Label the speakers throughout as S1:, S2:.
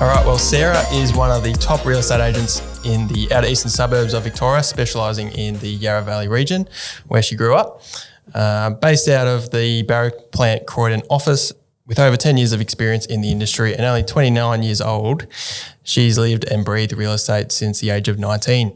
S1: All right, well, Sarah is one of the top real estate agents in the outer eastern suburbs of Victoria, specialising in the Yarra Valley region where she grew up. Based out of the Barry Plant Croydon office, with over 10 years of experience in the industry and only 29 years old, she's lived and breathed real estate since the age of 19.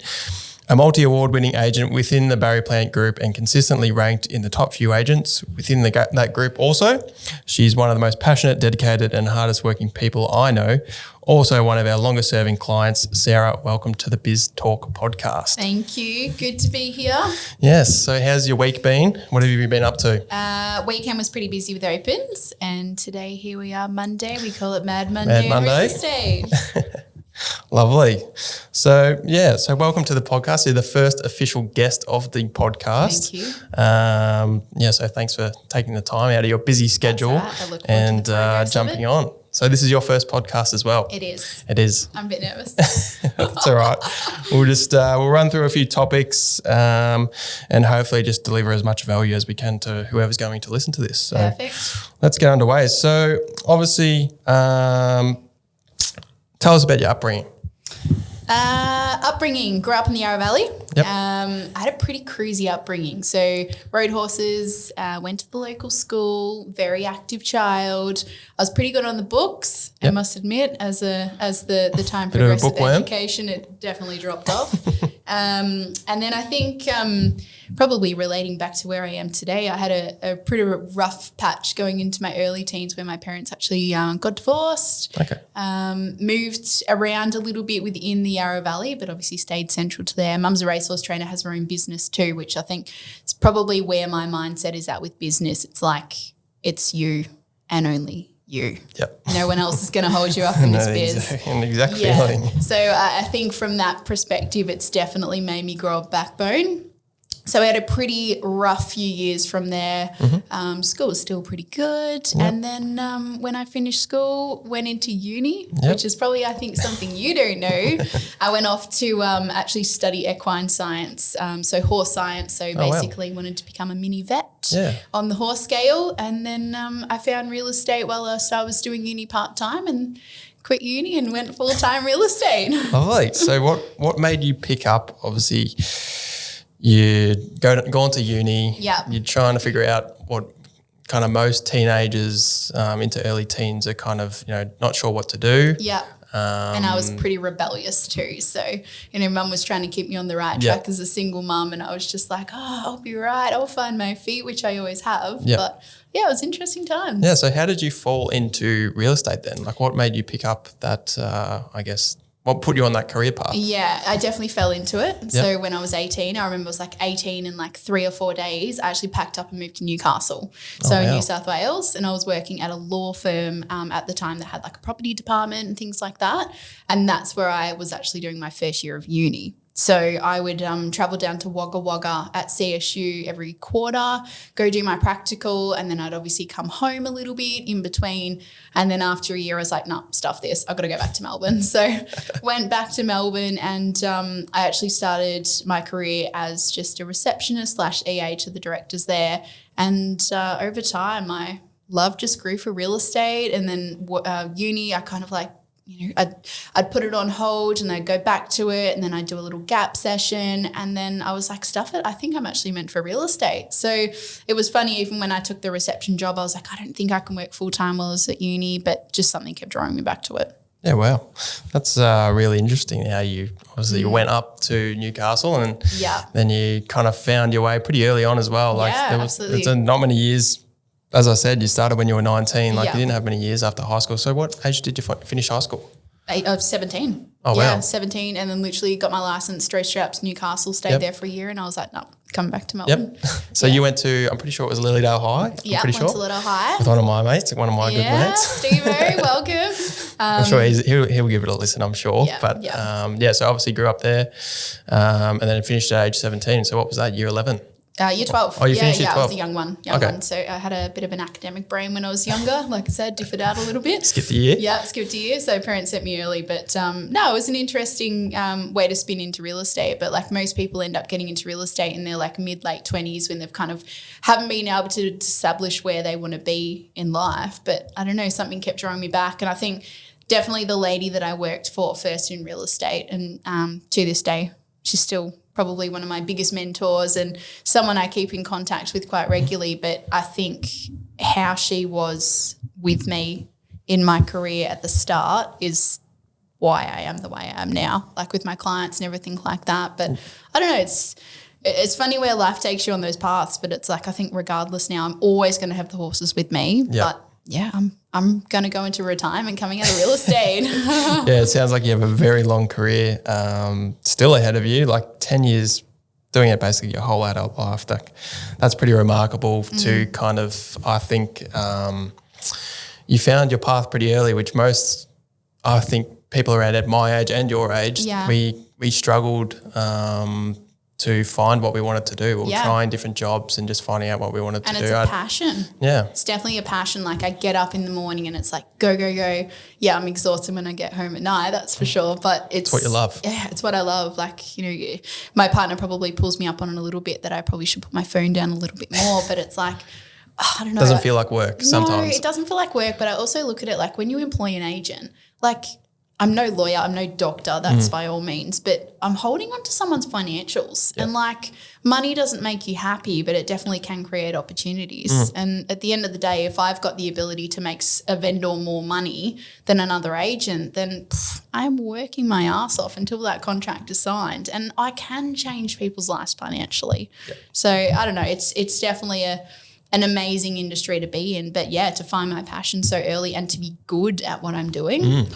S1: A multi-award winning agent within the Barry Plant Group and consistently ranked in the top few agents within that group also. She's one of the most passionate, dedicated and hardest working people I know. Also one of our longest serving clients. Sarah, welcome to the Biz Talk podcast.
S2: Thank you. Good to be here.
S1: Yes. So how's your week been? What have you been up to?
S2: Weekend was pretty busy with opens, and today here we are, Monday. We call it Mad Monday.
S1: Mad Monday.
S2: Real estate.
S1: Lovely. So welcome to the podcast. You're the first official guest of the podcast.
S2: Thank you.
S1: So thanks for taking the time out of your busy schedule
S2: Right. I look forward
S1: and
S2: to the progress
S1: jumping
S2: of
S1: on. So this is your first podcast as well.
S2: It is.
S1: It is.
S2: I'm a bit nervous.
S1: That's all right. We'll just we'll run through a few topics and hopefully just deliver as much value as we can to whoever's going to listen to this. So
S2: Perfect.
S1: let's get underway. So obviously, tell us about your upbringing.
S2: Upbringing, grew up in the Yarra Valley.
S1: Yep.
S2: I had a pretty cruisy upbringing. So rode horses, went to the local school, very active child. I was pretty good on the books, I
S1: Yep.
S2: must admit. As the time
S1: Bit of a
S2: progressed with
S1: bookworm.
S2: education, it definitely dropped off. And then I think probably relating back to where I am today, I had a pretty rough patch going into my early teens where my parents actually got divorced.
S1: Okay.
S2: Moved around a little bit within the Yarra Valley, but obviously stayed central to there. Mum's a racehorse trainer, has her own business too, which I think is probably where my mindset is at with business. It's like it's you and only you.
S1: Yep.
S2: No one else is going to hold you up in this biz.
S1: An exact feeling.
S2: So I think from that perspective, it's definitely made me grow a backbone. So I had a pretty rough few years from there.
S1: Mm-hmm.
S2: School was still pretty good.
S1: Yep.
S2: And then when I finished school, went into uni,
S1: Yep.
S2: which is probably, I think, something you don't know. I went off to actually study equine science, so horse science. So
S1: wow.
S2: basically wanted to become a mini vet
S1: Yeah.
S2: on the horse scale. And then I found real estate while I was doing uni part-time and quit uni and went full-time real estate.
S1: Lovely. So what made you pick up, obviously, you'd gone to uni,
S2: Yeah.
S1: you're trying to figure out what kind of most teenagers into early teens are kind of, not sure what to do.
S2: Yeah. And I was pretty rebellious too. So, mum was trying to keep me on the right
S1: Yeah.
S2: track as a single mum, and I was just like, I'll be right. I'll find my feet, which I always have.
S1: Yeah.
S2: But yeah, it was interesting times.
S1: Yeah, so how did you fall into real estate then? Like what made you pick up that, what put you on that career path?
S2: Yeah, I definitely fell into it. So when I was 18, I remember it was like 18 in like 3 or 4 days, I actually packed up and moved to Newcastle. So in
S1: wow.
S2: New South Wales, and I was working at a law firm at the time that had like a property department and things like that. And that's where I was actually doing my first year of uni. So I would travel down to Wagga Wagga at CSU every quarter, go do my practical, and then I'd obviously come home a little bit in between. And then after a year, I was like, nah, stuff this. I've got to go back to Melbourne. So went back to Melbourne, and I actually started my career as just a receptionist / EA to the directors there. And over time, my love just grew for real estate. And then uni, I kind of like, I'd put it on hold and I'd go back to it, and then I'd do a little gap session, and then I was like, stuff it, I think I'm actually meant for real estate. So it was funny, even when I took the reception job, I was like, I don't think I can work full-time while I was at uni, but just something kept drawing me back to it.
S1: Yeah, wow. That's really interesting how you obviously you went up to Newcastle and
S2: Yeah.
S1: then you kind of found your way pretty early on as well. Like
S2: absolutely.
S1: It's not many years. As I said, you started when you were 19, like
S2: Yeah.
S1: you didn't have many years after high school. So what age did you finish high school?
S2: 17.
S1: Oh,
S2: yeah,
S1: wow.
S2: 17, and then literally got my license, drove straight up to Newcastle, stayed
S1: Yep.
S2: there for a year, and I was like, no, coming back to Melbourne.
S1: Yep. So you went to, I'm pretty sure it was Lilydale High.
S2: Yeah,
S1: I'm pretty
S2: went
S1: sure.
S2: to Little High.
S1: With one of my mates, one of my good
S2: Yeah,
S1: mates.
S2: Steve-O, welcome.
S1: I'm sure he'll give it a listen, I'm sure.
S2: Yeah,
S1: But
S2: yeah.
S1: so obviously grew up there and then finished at age 17. So what was that, year 11?
S2: Year 12.
S1: Oh, you finished year
S2: I
S1: 12?
S2: was a young one.
S1: Okay.
S2: So I had a bit of an academic brain when I was younger. Like I said, differed out a little bit.
S1: Skipped a year?
S2: Yeah, skipped a year. So parents sent me early. But no, it was an interesting way to spin into real estate. But like most people end up getting into real estate in their like mid-late 20s when they've kind of haven't been able to establish where they want to be in life. But I don't know, something kept drawing me back. And I think definitely the lady that I worked for first in real estate, and to this day, she's still probably one of my biggest mentors and someone I keep in contact with quite regularly. But I think how she was with me in my career at the start is why I am the way I am now, like with my clients and everything like that. But I don't know, it's funny where life takes you on those paths, but it's like I think regardless now, I'm always going to have the horses with me.
S1: Yeah.
S2: But yeah, I'm going to go into retirement coming out of real estate.
S1: Yeah, it sounds like you have a very long career still ahead of you, like 10 years doing it basically your whole adult life. That's pretty remarkable to kind of, I think, you found your path pretty early, which most, I think, people around at my age and your age, we struggled to find what we wanted to do. We were trying different jobs and just finding out what we wanted to do.
S2: And it's a passion.
S1: Yeah.
S2: It's definitely a passion. Like I get up in the morning and it's like, go, go, go. Yeah, I'm exhausted when I get home at night, that's for sure. But it's
S1: what you love.
S2: Yeah, it's what I love. Like, you know, my partner probably pulls me up on it a little bit that I probably should put my phone down a little bit more, but it's like, I don't know.
S1: Doesn't feel like work sometimes.
S2: No, it doesn't feel like work, but I also look at it like when you employ an agent, like I'm no lawyer, I'm no doctor, that's by all means, but I'm holding on to someone's financials and like money doesn't make you happy, but it definitely can create opportunities. And at the end of the day, if I've got the ability to make a vendor more money than another agent, then I'm working my ass off until that contract is signed, and I can change people's lives financially. So I don't know, it's definitely an amazing industry to be in. But yeah, to find my passion so early and to be good at what I'm doing,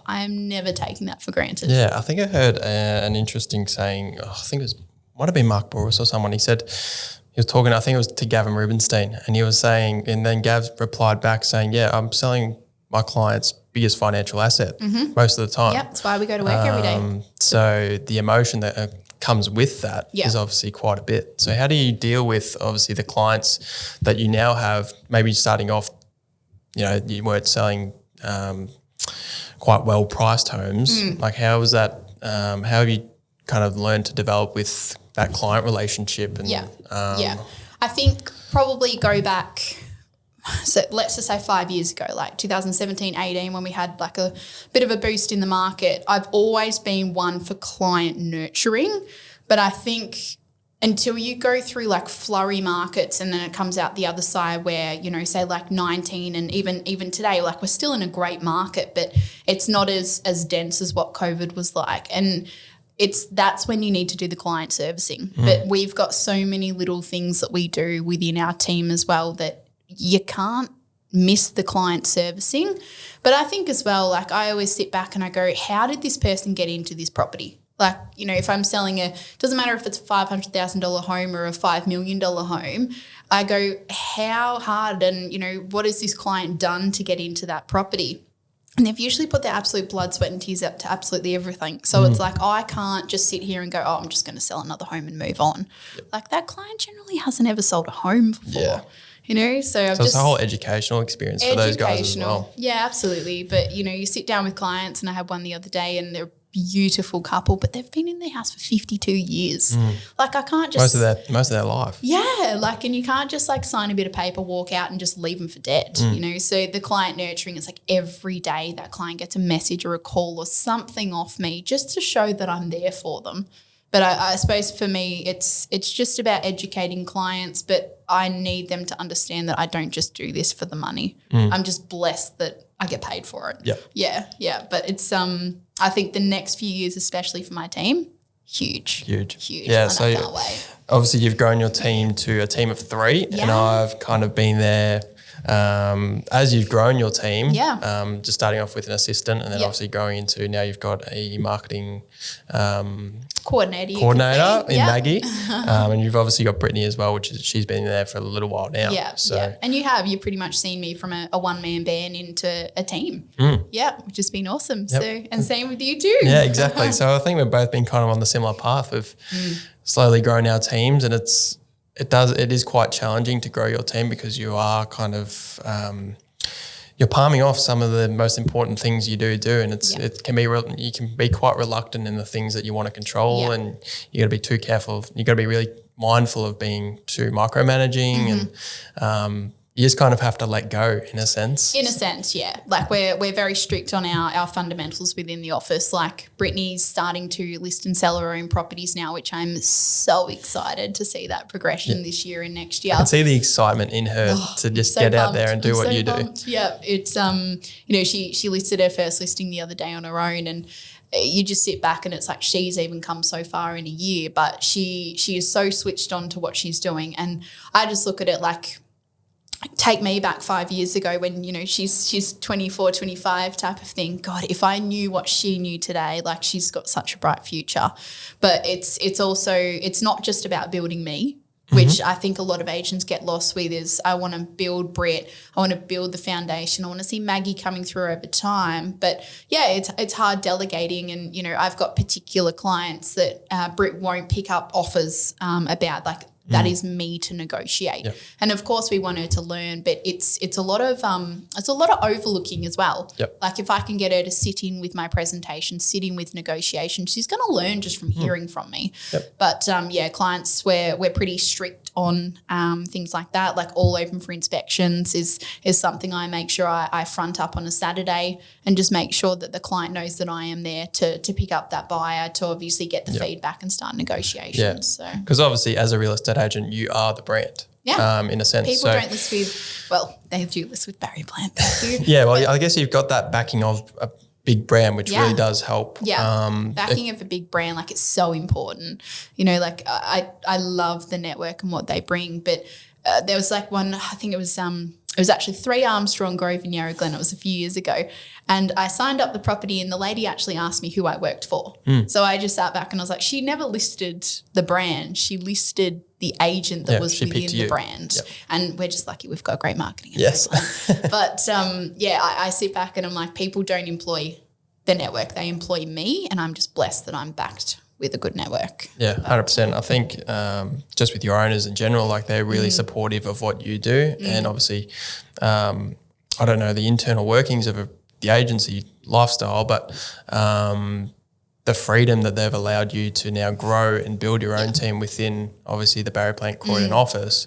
S2: I am never taking that for granted.
S1: Yeah, I think I heard an interesting saying, I think it might have been Mark Boris or someone. He said, he was talking, I think it was to Gavin Rubinstein, and he was saying, and then Gav replied back saying, yeah, I'm selling my client's biggest financial asset most of the time.
S2: Yeah, that's why we go to work every day.
S1: So the emotion that comes with that is obviously quite a bit. So how do you deal with obviously the clients that you now have, maybe starting off, you know, you weren't selling quite well priced homes. Like how was that, how have you kind of learned to develop with that client relationship? And,
S2: I think probably go back, so let's just say 5 years ago, like 2017, 18, when we had like a bit of a boost in the market. I've always been one for client nurturing, but I think until you go through like flurry markets and then it comes out the other side where, you know, say like 19 and even today, like we're still in a great market, but it's not as dense as what COVID was like. And that's when you need to do the client servicing. But we've got so many little things that we do within our team as well that you can't miss the client servicing. But I think as well, like I always sit back and I go, how did this person get into this property? Like, you know, if I'm selling doesn't matter if it's a $500,000 home or a $5 million home, I go, how hard and, you know, what has this client done to get into that property? And they've usually put their absolute blood, sweat and tears up to absolutely everything. So it's like, I can't just sit here and go, I'm just going to sell another home and move on. Like that client generally hasn't ever sold a home before. Yeah. You know, so
S1: it's a whole educational experience for those guys as well.
S2: Yeah, absolutely. But, you know, you sit down with clients, and I had one the other day and they're a beautiful couple, but they've been in their house for 52 years. Like I can't just
S1: most of their life.
S2: Yeah, like, and you can't just like sign a bit of paper, walk out and just leave them for dead, you know. So the client nurturing is like every day that client gets a message or a call or something off me just to show that I'm there for them. But I suppose for me, it's just about educating clients, but I need them to understand that I don't just do this for the money. I'm just blessed that I get paid for it. Yeah. But it's I think the next few years, especially for my team, huge.
S1: Yeah,
S2: and
S1: so
S2: I can't wait.
S1: Obviously you've grown your team to a team of 3, and I've kind of been there as you've grown your team. Just starting off with an assistant, and then obviously growing into now you've got a marketing coordinator in Maggie, and you've obviously got Brittany as well, she's been there for a little while now.
S2: And you've pretty much seen me from a one-man band into a team. Which has been awesome. So, and same with you too.
S1: Yeah, exactly. So I think we've both been kind of on the similar path of slowly growing our teams, and it is quite challenging to grow your team because you are kind of you're palming off some of the most important things you do, and it can be you can be quite reluctant in the things that you want to control, and you got to be too careful. You got to be really mindful of being too micromanaging, and you just kind of have to let go in a sense.
S2: In a sense, yeah. Like we're very strict on our fundamentals within the office. Like Brittany's starting to list and sell her own properties now, which I'm so excited to see that progression this year and next year.
S1: I can see the excitement in her to just
S2: so
S1: get out
S2: pumped.
S1: there and do
S2: I'm
S1: what
S2: so
S1: you
S2: pumped.
S1: do.
S2: Yeah, it's you know, she listed her first listing the other day on her own, and you just sit back and it's like she's even come so far in a year, but she is so switched on to what she's doing. And I just look at it like, take me back 5 years ago when, you know, she's 24, 25 type of thing. God, if I knew what she knew today, like she's got such a bright future. But it's also, it's not just about building me, which I think a lot of agents get lost with, is I want to build Britt, I want to build the foundation, I want to see Maggie coming through over time. But yeah, it's hard delegating, and you know, I've got particular clients that Britt won't pick up offers about, like that is me to negotiate.
S1: Yep.
S2: And of course we want her to learn, but it's a lot of overlooking as well.
S1: Yep.
S2: Like if I can get her to sit in with my presentation, sit in with negotiation, she's going to learn just from hearing from me.
S1: Yep.
S2: But yeah, clients, we're pretty strict on things like that. Like all open for inspections is something I make sure I front up on a Saturday, and just make sure that the client knows that I am there to pick up that buyer, to obviously get the feedback and start negotiations.
S1: Yeah.
S2: So
S1: Because obviously as a real estate agent, you are the brand.
S2: Yeah.
S1: In a sense.
S2: people don't list with, well, they do list with Barry Plant. Thank you.
S1: Yeah, well, I guess you've got that backing of a big brand, which really does help.
S2: Yeah, backing of a big brand, like it's so important. You know, like I love the network and what they bring, but there was like one, I think it was actually 3 Armstrong Grove in Yarra Glen. It was a few years ago. And I signed up the property, and the lady actually asked me who I worked for. So I just sat back and I was like, she never listed the brand. She listed the agent that was within the brand.
S1: Yep.
S2: And we're just lucky we've got great marketing.
S1: Yes.
S2: But yeah, I sit back and I'm like, people don't employ the network. They employ me, and I'm just blessed that I'm backed with a good network.
S1: Yeah, 100%. I think just with your owners in general, like they're really supportive of what you do. And obviously, I don't know the internal workings of the agency lifestyle, but the freedom that they've allowed you to now grow and build your own team within obviously the Barry Plant Croydon office,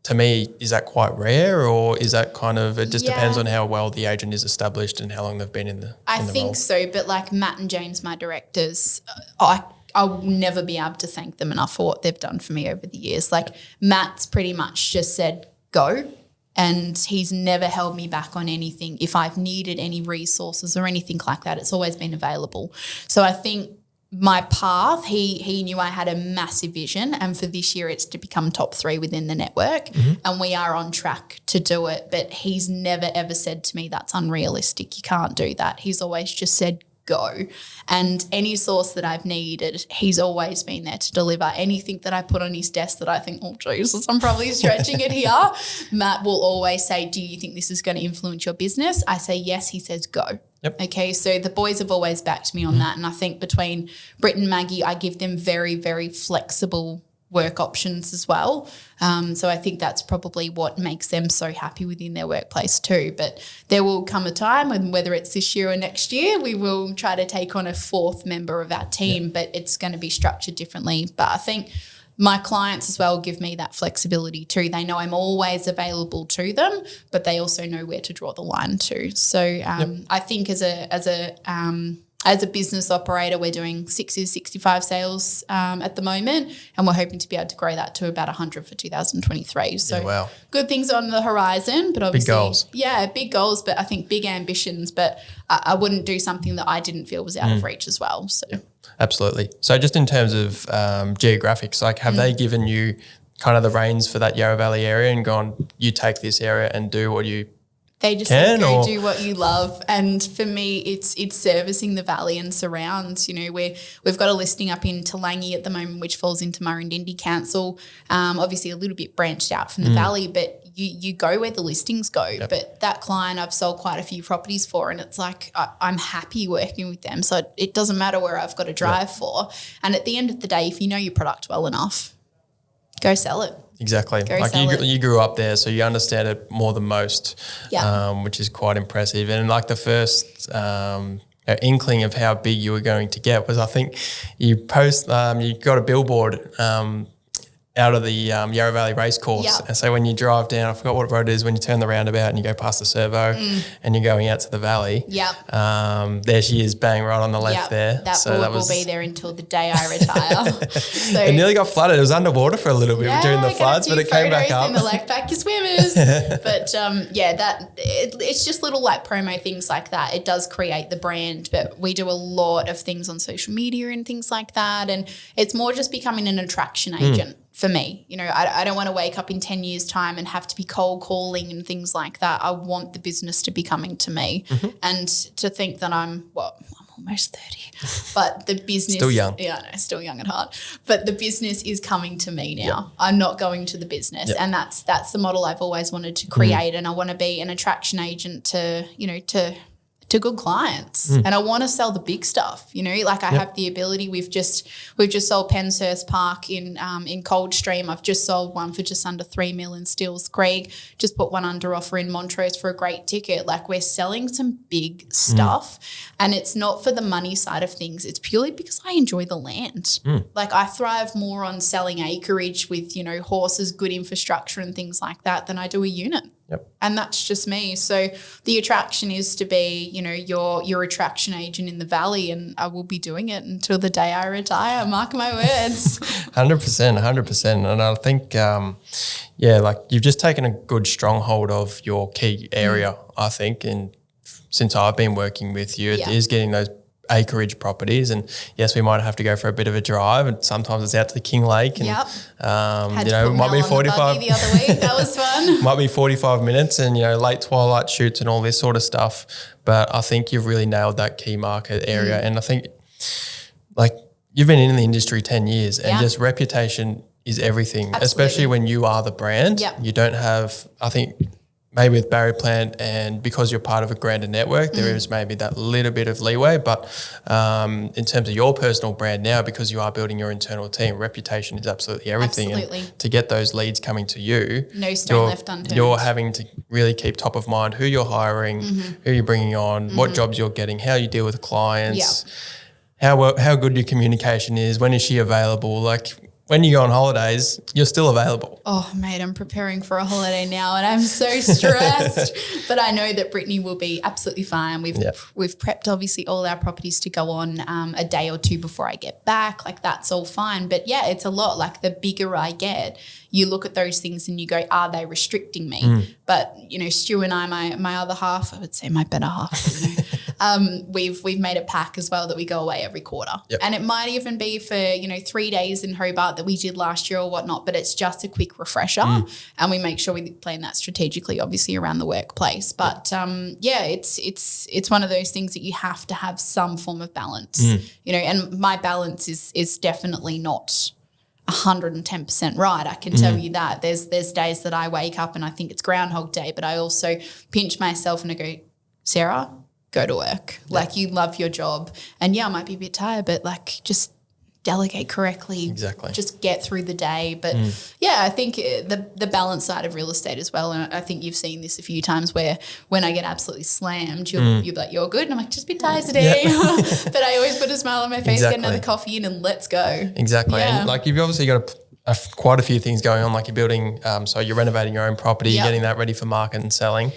S1: to me, is that quite rare, or is that kind of, it just depends on how well the agent is established and how long they've been in the
S2: I
S1: in the
S2: think
S1: role.
S2: so, but like Matt and James, my directors, I'll never be able to thank them enough for what they've done for me over the years. Like Matt's pretty much just said, go. And he's never held me back on anything. If I've needed any resources or anything like that, it's always been available. So I think my path, he knew I had a massive vision, and for this year it's to become top 3 within the network, and we are on track to do it. But he's never ever said to me that's unrealistic, you can't do that. He's always just said go, and any source that I've needed, he's always been there to deliver. Anything that I put on his desk that I think, oh Jesus, I'm probably stretching it here, Matt will always say, do you think this is going to influence your business? I say yes. He says go.
S1: Yep.
S2: Okay, so the boys have always backed me on that, and I think between Britt and Maggie, I give them very, very flexible work options as well. So I think that's probably what makes them so happy within their workplace too. But there will come a time, and whether it's this year or next year, we will try to take on a 4th member of our team, but it's going to be structured differently. But I think my clients as well give me that flexibility too. They know I'm always available to them, but they also know where to draw the line too. So I think as a business operator, we're doing 65 sales at the moment, and we're hoping to be able to grow that to about 100 for 2023. So good things on the horizon, but obviously,
S1: big goals.
S2: Yeah, big goals, but I think big ambitions. But I wouldn't do something that I didn't feel was out of reach as well. So.
S1: Yeah, absolutely. So just in terms of geographics, like have they given you kind of the reins for that Yarra Valley area and gone, you take this area and do what you
S2: They just say, go do what you love. And for me, it's servicing the valley and surrounds. You know, we've got a listing up in Talangi at the moment, which falls into Murrindindi Council, obviously a little bit branched out from the valley, but you go where the listings go.
S1: Yep.
S2: But that client I've sold quite a few properties for, and it's like I'm happy working with them. So it doesn't matter where I've got to drive for. And at the end of the day, if you know your product well enough, go sell it.
S1: Exactly. Like you grew up there, so you understand it more than most, which is quite impressive. And like the first inkling of how big you were going to get was, I think you got a billboard out of the Yarra Valley Racecourse.
S2: Yep.
S1: And so when you drive down, I forgot what road it is, when you turn the roundabout and you go past the servo and you're going out to the valley.
S2: Yep.
S1: There she is, bang right on the left there.
S2: That board will be there until the day I retire. So
S1: it nearly got flooded. It was underwater for a little bit during the floods, but it came back up.
S2: In the lake, pack your swimmers. But it's just little like promo things like that. It does create the brand, but we do a lot of things on social media and things like that. And it's more just becoming an attraction agent. For me, you know, I don't want to wake up in 10 years' time and have to be cold calling and things like that. I want the business to be coming to me and to think that I'm almost 30, but the business.
S1: Still young.
S2: Yeah, I know, still young at heart. But the business is coming to me now. Yep. I'm not going to the business. Yep. And that's the model I've always wanted to create. And I want to be an attraction agent to good clients. And I want to sell the big stuff, you know, like I have the ability. We've just sold Penshurst Park in Coldstream. I've just sold one for just under 3 million in Steeles Creek, just put one under offer in Montrose for a great ticket. Like we're selling some big stuff and it's not for the money side of things. It's purely because I enjoy the land. Like I thrive more on selling acreage with, you know, horses, good infrastructure and things like that than I do a unit.
S1: Yep.
S2: And that's just me. So the attraction is to be, you know, your attraction agent in the valley, and I will be doing it until the day I retire. Mark my words.
S1: 100%. And I think, like you've just taken a good stronghold of your key area, I think. And since I've been working with you, it is getting those acreage properties, and yes, we might have to go for a bit of a drive, and sometimes it's out to the King Lake, and it might be 45
S2: the other week. That was fun.
S1: Might be 45 minutes, and late twilight shoots and all this sort of stuff. But I think you've really nailed that key market area, and I think like you've been in the industry 10 years, and just reputation is everything. Absolutely. Especially when you are the brand. Yep. You don't have, I think, maybe with Barrier Plant, and because you're part of a grander network, there is maybe that little bit of leeway. But in terms of your personal brand now, because you are building your internal team, reputation is absolutely everything.
S2: Absolutely.
S1: And to get those leads coming to you,
S2: no stone left unturned.
S1: You're having to really keep top of mind who you're hiring, who you're bringing on, what jobs you're getting, how you deal with clients, how good your communication is, when is she available, like. When you go on holidays, you're still available.
S2: Oh, mate, I'm preparing for a holiday now and I'm so stressed. But I know that Brittany will be absolutely fine. We've prepped, obviously, all our properties to go on a day or two before I get back. Like, that's all fine. But, yeah, it's a lot. Like, the bigger I get, you look at those things and you go, are they restricting me? But, Stu and I, my other half, I would say my better half, we've made a pack as well that we go away every quarter. Yep. And it might even be for, 3 days in Hobart that we did last year or whatnot, but it's just a quick refresher and we make sure we plan that strategically, obviously, around the workplace. But, it's one of those things that you have to have some form of balance, and my balance is definitely not 110% right. I can tell you that. There's days that I wake up and I think it's Groundhog Day, but I also pinch myself and I go, Sarah, go to work. Yeah. Like, you love your job. And I might be a bit tired, but like, just delegate correctly.
S1: Exactly.
S2: Just get through the day. But I think the balance side of real estate as well. And I think you've seen this a few times where when I get absolutely slammed, you're like, you're good. And I'm like, just be tired today. But I always put a smile on my face, get another coffee in and let's go.
S1: Exactly. Yeah. And like, you've obviously got quite a few things going on, like you're building, so you're renovating your own property, you're getting that ready for market and selling,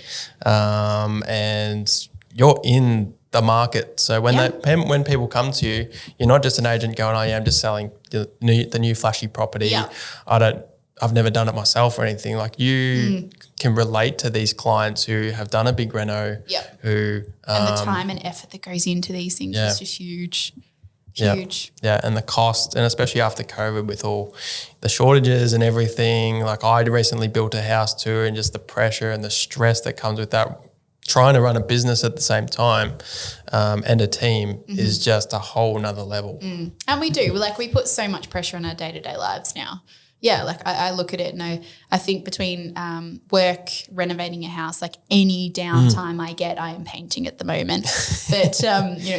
S1: and you're in the market. So when people come to you, you're not just an agent going, I'm just selling the new flashy property. Yeah. I've never done it myself or anything. Like, you can relate to these clients who have done a big reno, who
S2: and the time and effort that goes into these things is just huge. Huge.
S1: Yeah, and the cost, and especially after COVID with all the shortages and everything. Like, I recently built a house too, and just the pressure and the stress that comes with that, trying to run a business at the same time and a team is just a whole nother level.
S2: And we do. We put so much pressure on our day-to-day lives now. Yeah, like I look at it and I think between work, renovating a house, like any downtime I get, I am painting at the moment. But,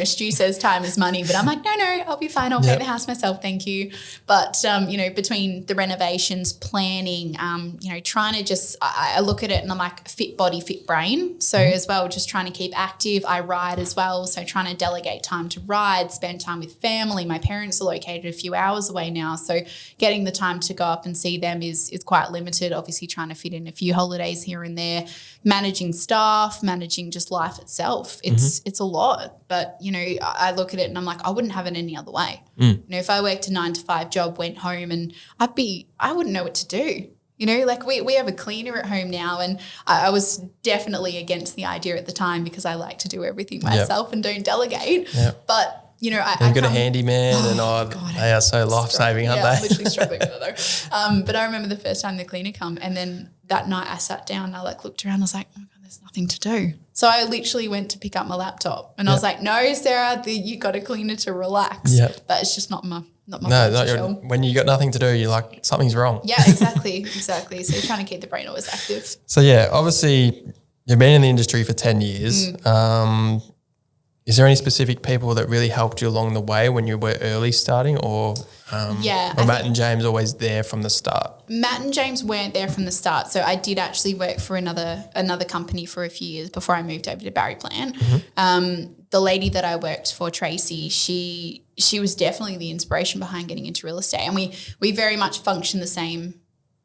S2: Stu says time is money, but I'm like, no, I'll be fine. I'll paint the house myself. Thank you. But, between the renovations, planning, trying to just, I look at it and I'm like, fit body, fit brain. So as well, just trying to keep active. I ride as well. So trying to delegate time to ride, spend time with family. My parents are located a few hours away now. So getting the time to go up up and see them is quite limited. Obviously trying to fit in a few holidays here and there, managing staff, managing just life itself. It's a lot. But, you know, I look at it and I'm like, I wouldn't have it any other way. You know, if I worked a 9-to-5 job, went home and I wouldn't know what to do. You know, like we have a cleaner at home now, and I was definitely against the idea at the time because I like to do everything myself and don't delegate. But, you know,
S1: I've got a handyman they are so life-saving, aren't they?
S2: I'm literally struggling with it though. But I remember the first time the cleaner come, and then that night I sat down and I like looked around, I was like, oh my God, there's nothing to do. So I literally went to pick up my laptop and I was like, no, Sarah, you got a cleaner to relax. But it's just not my
S1: when you got nothing to do, you're like, something's wrong.
S2: Yeah, exactly. So you're trying to keep the brain always active.
S1: So yeah, obviously you've been in the industry for 10 years. Is there any specific people that really helped you along the way when you were early starting, or Matt and James always there from the start?
S2: Matt and James weren't there from the start. So I did actually work for another company for a few years before I moved over to Barry Plant. The lady that I worked for, Tracy, she was definitely the inspiration behind getting into real estate. And we very much function the same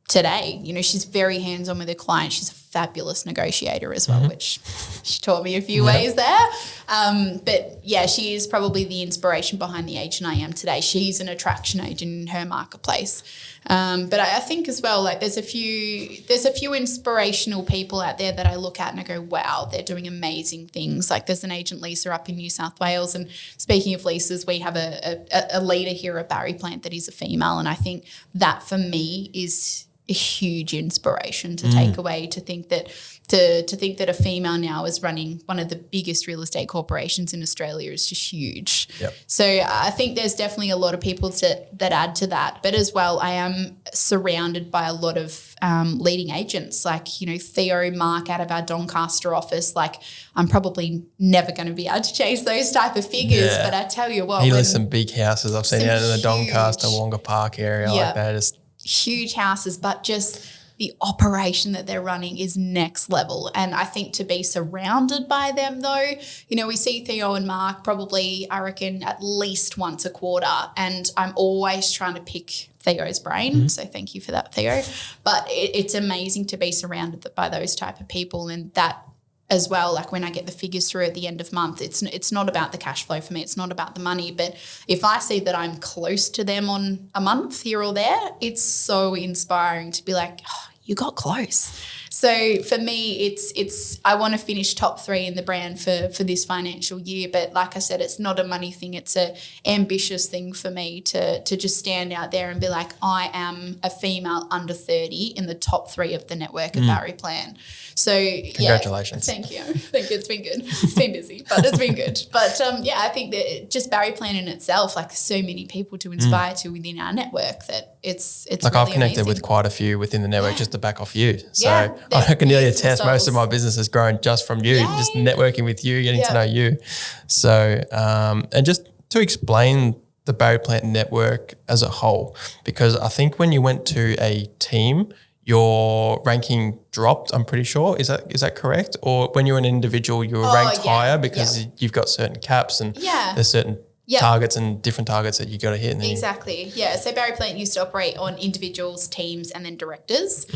S2: today. You know, she's very hands-on with her client. She's a fabulous negotiator as well, which she taught me a few ways there. But yeah, she is probably the inspiration behind the agent I am today. She's an attraction agent in her marketplace. But I think as well, like there's a few inspirational people out there that I look at and I go, wow, they're doing amazing things. Like there's an agent, Lisa, up in New South Wales. And speaking of Lisas, we have a leader here at Barry Plant that is a female. And I think that for me is a huge inspiration to take away, to think that a female now is running one of the biggest real estate corporations in Australia is just huge. So I think there's definitely a lot of people that add to that. But as well, I am surrounded by a lot of leading agents like, you know, Theo, Mark out of our Doncaster office. Like I'm probably never going to be able to chase those type of figures, but I tell you what.
S1: He lives some big houses I've seen out in the Doncaster, Wonga Park area like that. Just
S2: huge houses, but just the operation that they're running is next level. And I think to be surrounded by them though, you know, we see Theo and Mark probably, I reckon, at least once a quarter. And I'm always trying to pick Theo's brain. So thank you for that, Theo. But it's amazing to be surrounded by those type of people, and that as well, like when I get the figures through at the end of month, it's not about the cash flow for me. It's not about the money. But if I see that I'm close to them on a month here or there, it's so inspiring to be like, oh, you got close. So for me, it's I want to finish top 3 in the brand for this financial year. But like I said, it's not a money thing. It's a ambitious thing for me to just stand out there and be like, I am a female under 30 in the top 3 of the network at Barry Plant. So
S1: congratulations.
S2: Yeah, thank you. It's been good. It's been busy, but it's been good. But I think that just Barry Plant in itself, like so many people to inspire to within our network, that it's
S1: like
S2: really
S1: I've connected
S2: amazing.
S1: with quite a few within the network just to back off you. So I can nearly attest most of my business has grown just from you, just networking with you, getting to know you. So and just to explain the Barry Plant network as a whole, because I think when you went to a team, your ranking dropped, I'm pretty sure. Is that correct? Or when you're an individual, you were ranked higher because you've got certain caps and there's certain targets and different targets that you got to hit. And
S2: exactly. Yeah. So Barry Plant used to operate on individuals, teams, and then directors.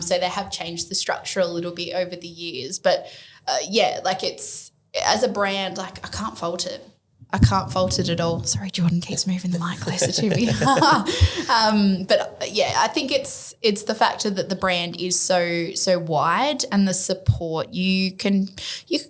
S2: So they have changed the structure a little bit over the years. But like it's, as a brand, like I can't fault it. I can't fault it at all. Sorry, Jordan keeps moving the mic closer to me. But I think it's the factor that the brand is so wide, and the support. You can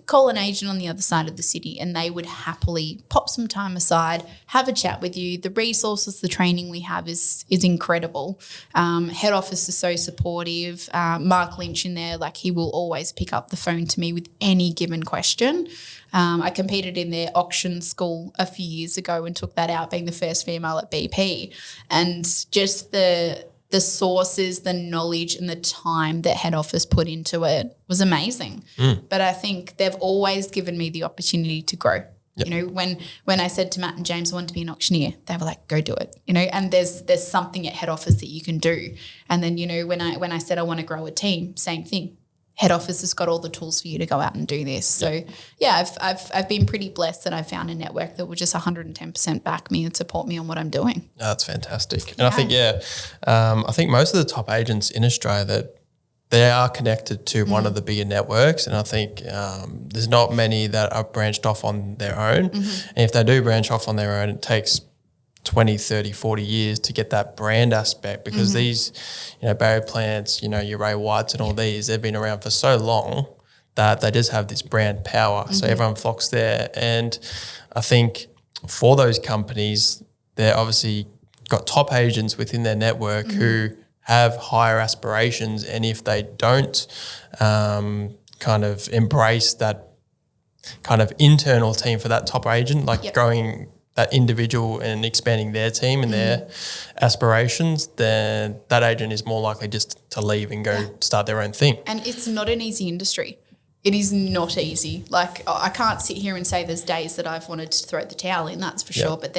S2: call an agent on the other side of the city and they would happily pop some time aside, have a chat with you. The resources, the training we have is incredible. Head office is so supportive. Mark Lynch in there, like he will always pick up the phone to me with any given question. I competed in their auction school a few years ago and took that out, being the first female at BP. And just the sources, the knowledge and the time that head office put into it was amazing. But I think they've always given me the opportunity to grow. You know, when I said to Matt and James I wanted to be an auctioneer, they were like, go do it, you know, and there's something at head office that you can do. And then, you know, when I said I want to grow a team, same thing. head office has got all the tools for you to go out and do this. So yeah, I've been pretty blessed that I found a network that will just 110% back me and support me on what I'm doing.
S1: Oh, that's fantastic. And I think, I think most of the top agents in Australia that they are connected to one of the bigger networks. And I think there's not many that are branched off on their own. And if they do branch off on their own, it takes 20, 30, 40 years to get that brand aspect, because these, Barry Plants, your Ray Whites and all these, they've been around for so long that they just have this brand power. So everyone flocks there. And I think for those companies, they're obviously got top agents within their network who have higher aspirations. And if they don't kind of embrace that kind of internal team for that top agent, like growing that individual and expanding their team and their aspirations, then that agent is more likely just to leave and go start their own thing.
S2: And it's not an easy industry. It is not easy. Like, I can't sit here and say there's days that I've wanted to throw the towel in, that's for sure. But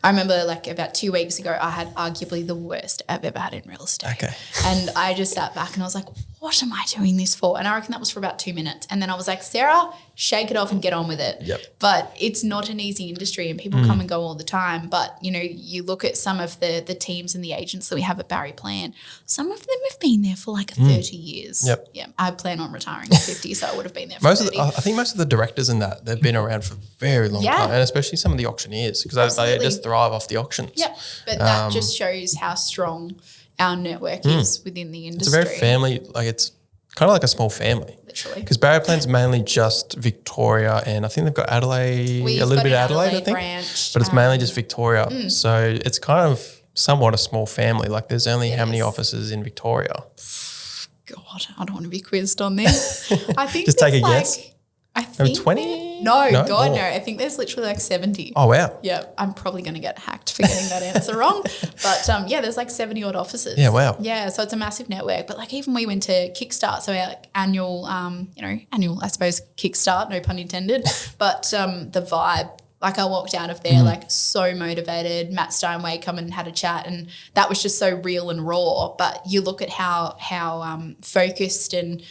S2: I remember like about 2 weeks ago, I had arguably the worst I've ever had in real estate.
S1: Okay.
S2: And I just sat back and I was like, what am I doing this for? And I reckon that was for about 2 minutes. And then I was like, Sarah, shake it off and get on with it.
S1: Yep.
S2: But it's not an easy industry and people come and go all the time. But, you look at some of the teams and the agents that we have at Barry Plan, some of them have been there for like 30 years.
S1: Yep.
S2: Yeah. I plan on retiring at 50, so I would have been there for 30.
S1: I think most of the directors in that, they've been around for a very long time, and especially some of the auctioneers, because they just thrive off the auctions.
S2: Yeah, but that just shows how strong our network is within the industry.
S1: It's a very family, like it's kind of like a small family.
S2: Literally.
S1: Because Barry Plan's mainly just Victoria, and I think they've got Adelaide, a little bit of Adelaide, I think.
S2: Branch,
S1: but it's mainly just Victoria. So it's kind of somewhat a small family. Like there's only how many offices in Victoria?
S2: God, I don't want to be quizzed on this. I think
S1: just take a guess.
S2: I think
S1: 20?
S2: No, God, no. I think there's literally like 70.
S1: Oh, wow.
S2: Yeah, I'm probably going to get hacked for getting that answer wrong. But there's like 70 odd offices.
S1: Yeah, wow.
S2: Yeah, so it's a massive network. But like even we went to Kickstart, so our annual, I suppose, Kickstart, no pun intended. But the vibe, like I walked out of there like so motivated. Matt Steinway come and had a chat, and that was just so real and raw. But you look at how focused and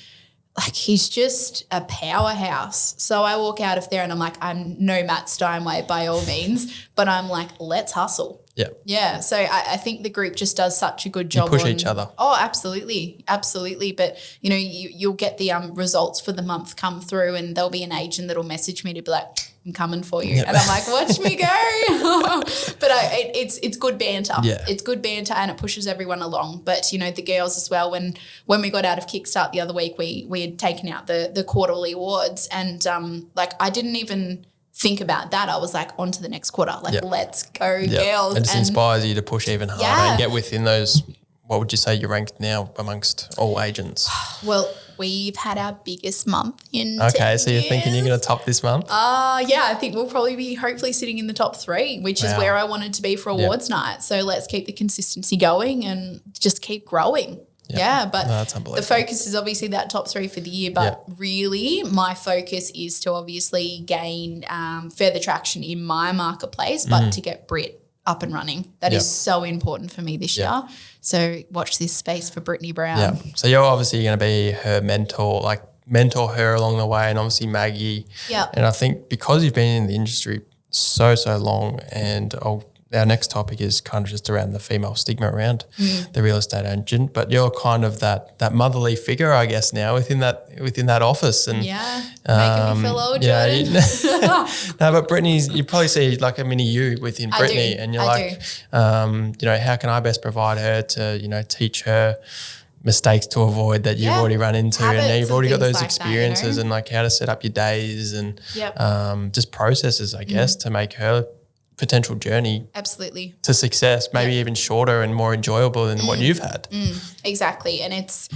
S2: like he's just a powerhouse. So I walk out of there and I'm like, I'm no Matt Steinway by all means, but I'm like, let's hustle.
S1: Yeah.
S2: Yeah. So I think the group just does such a good job.
S1: You push each other.
S2: Oh, absolutely. Absolutely. But, you'll get the results for the month come through, and there'll be an agent that'll message me to be like, I'm coming for you. Yep. And I'm like, watch me go. But it's good banter.
S1: Yeah.
S2: It's good banter and it pushes everyone along. But, the girls as well, when we got out of Kickstart the other week, we had taken out the quarterly awards, and I didn't even think about that. I was like, on to the next quarter. Let's go, girls.
S1: It just inspires you to push even harder and get within those. What would you say you're ranked now amongst all agents?
S2: Well, we've had our biggest month in
S1: 10 so you're
S2: years.
S1: Thinking you're going to top this month?
S2: I think we'll probably be hopefully sitting in the top 3, which is where I wanted to be for awards night. So let's keep the consistency going and just keep growing. Yeah, but
S1: that's
S2: the focus is obviously that top 3 for the year. But really my focus is to obviously gain further traction in my marketplace, but to get Brit up and running. That is so important for me this year. So watch this space for Brittany Brown.
S1: Yeah. So you're obviously going to be her mentor, like mentor her along the way, and obviously Maggie.
S2: Yeah.
S1: And I think because you've been in the industry so long, and our next topic is kind of just around the female stigma around the real estate agent, but you're kind of that motherly figure, I guess, now within that office. And
S2: making me feel old, Jordan.
S1: No, but Brittany's, you probably see like a mini you within Brittany, and you're like, how can I best provide her to, teach her mistakes to avoid that you've already run into, and you've already got those like experiences that, and like how to set up your days and just processes, I guess, to make her potential journey
S2: absolutely
S1: to success, maybe even shorter and more enjoyable than what you've had.
S2: Exactly. And it's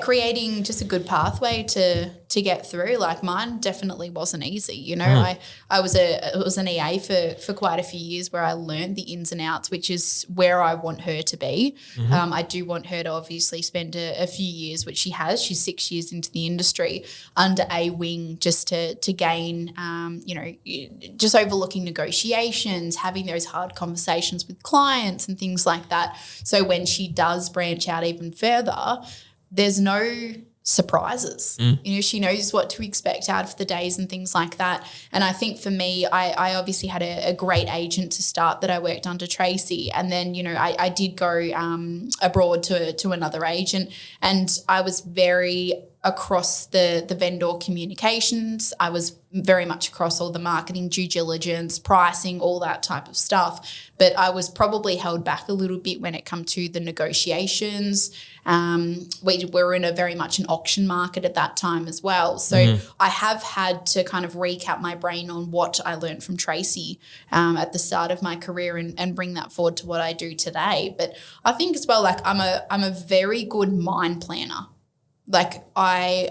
S2: creating just a good pathway to get through. Like mine definitely wasn't easy. I was an EA for quite a few years, where I learned the ins and outs, which is where I want her to be. I do want her to obviously spend a few years, which she has. She's 6 years into the industry under a wing, just to gain, just overlooking negotiations, having those hard conversations with clients and things like that. So when she does branch out even further, there's no surprises. You know, she knows what to expect out of the days and things like that. And I think for me, I obviously had a great agent to start that I worked under, Tracy. And then, you know, I did go abroad to another agent, and I was very across the vendor communications. I was very much across all the marketing, due diligence, pricing, all that type of stuff. But I was probably held back a little bit when it come to the negotiations. We were in a very much an auction market at that time as well. So I have had to kind of recap my brain on what I learned from Tracy at the start of my career and bring that forward to what I do today. But I think as well, like I'm a very good mind planner. Like I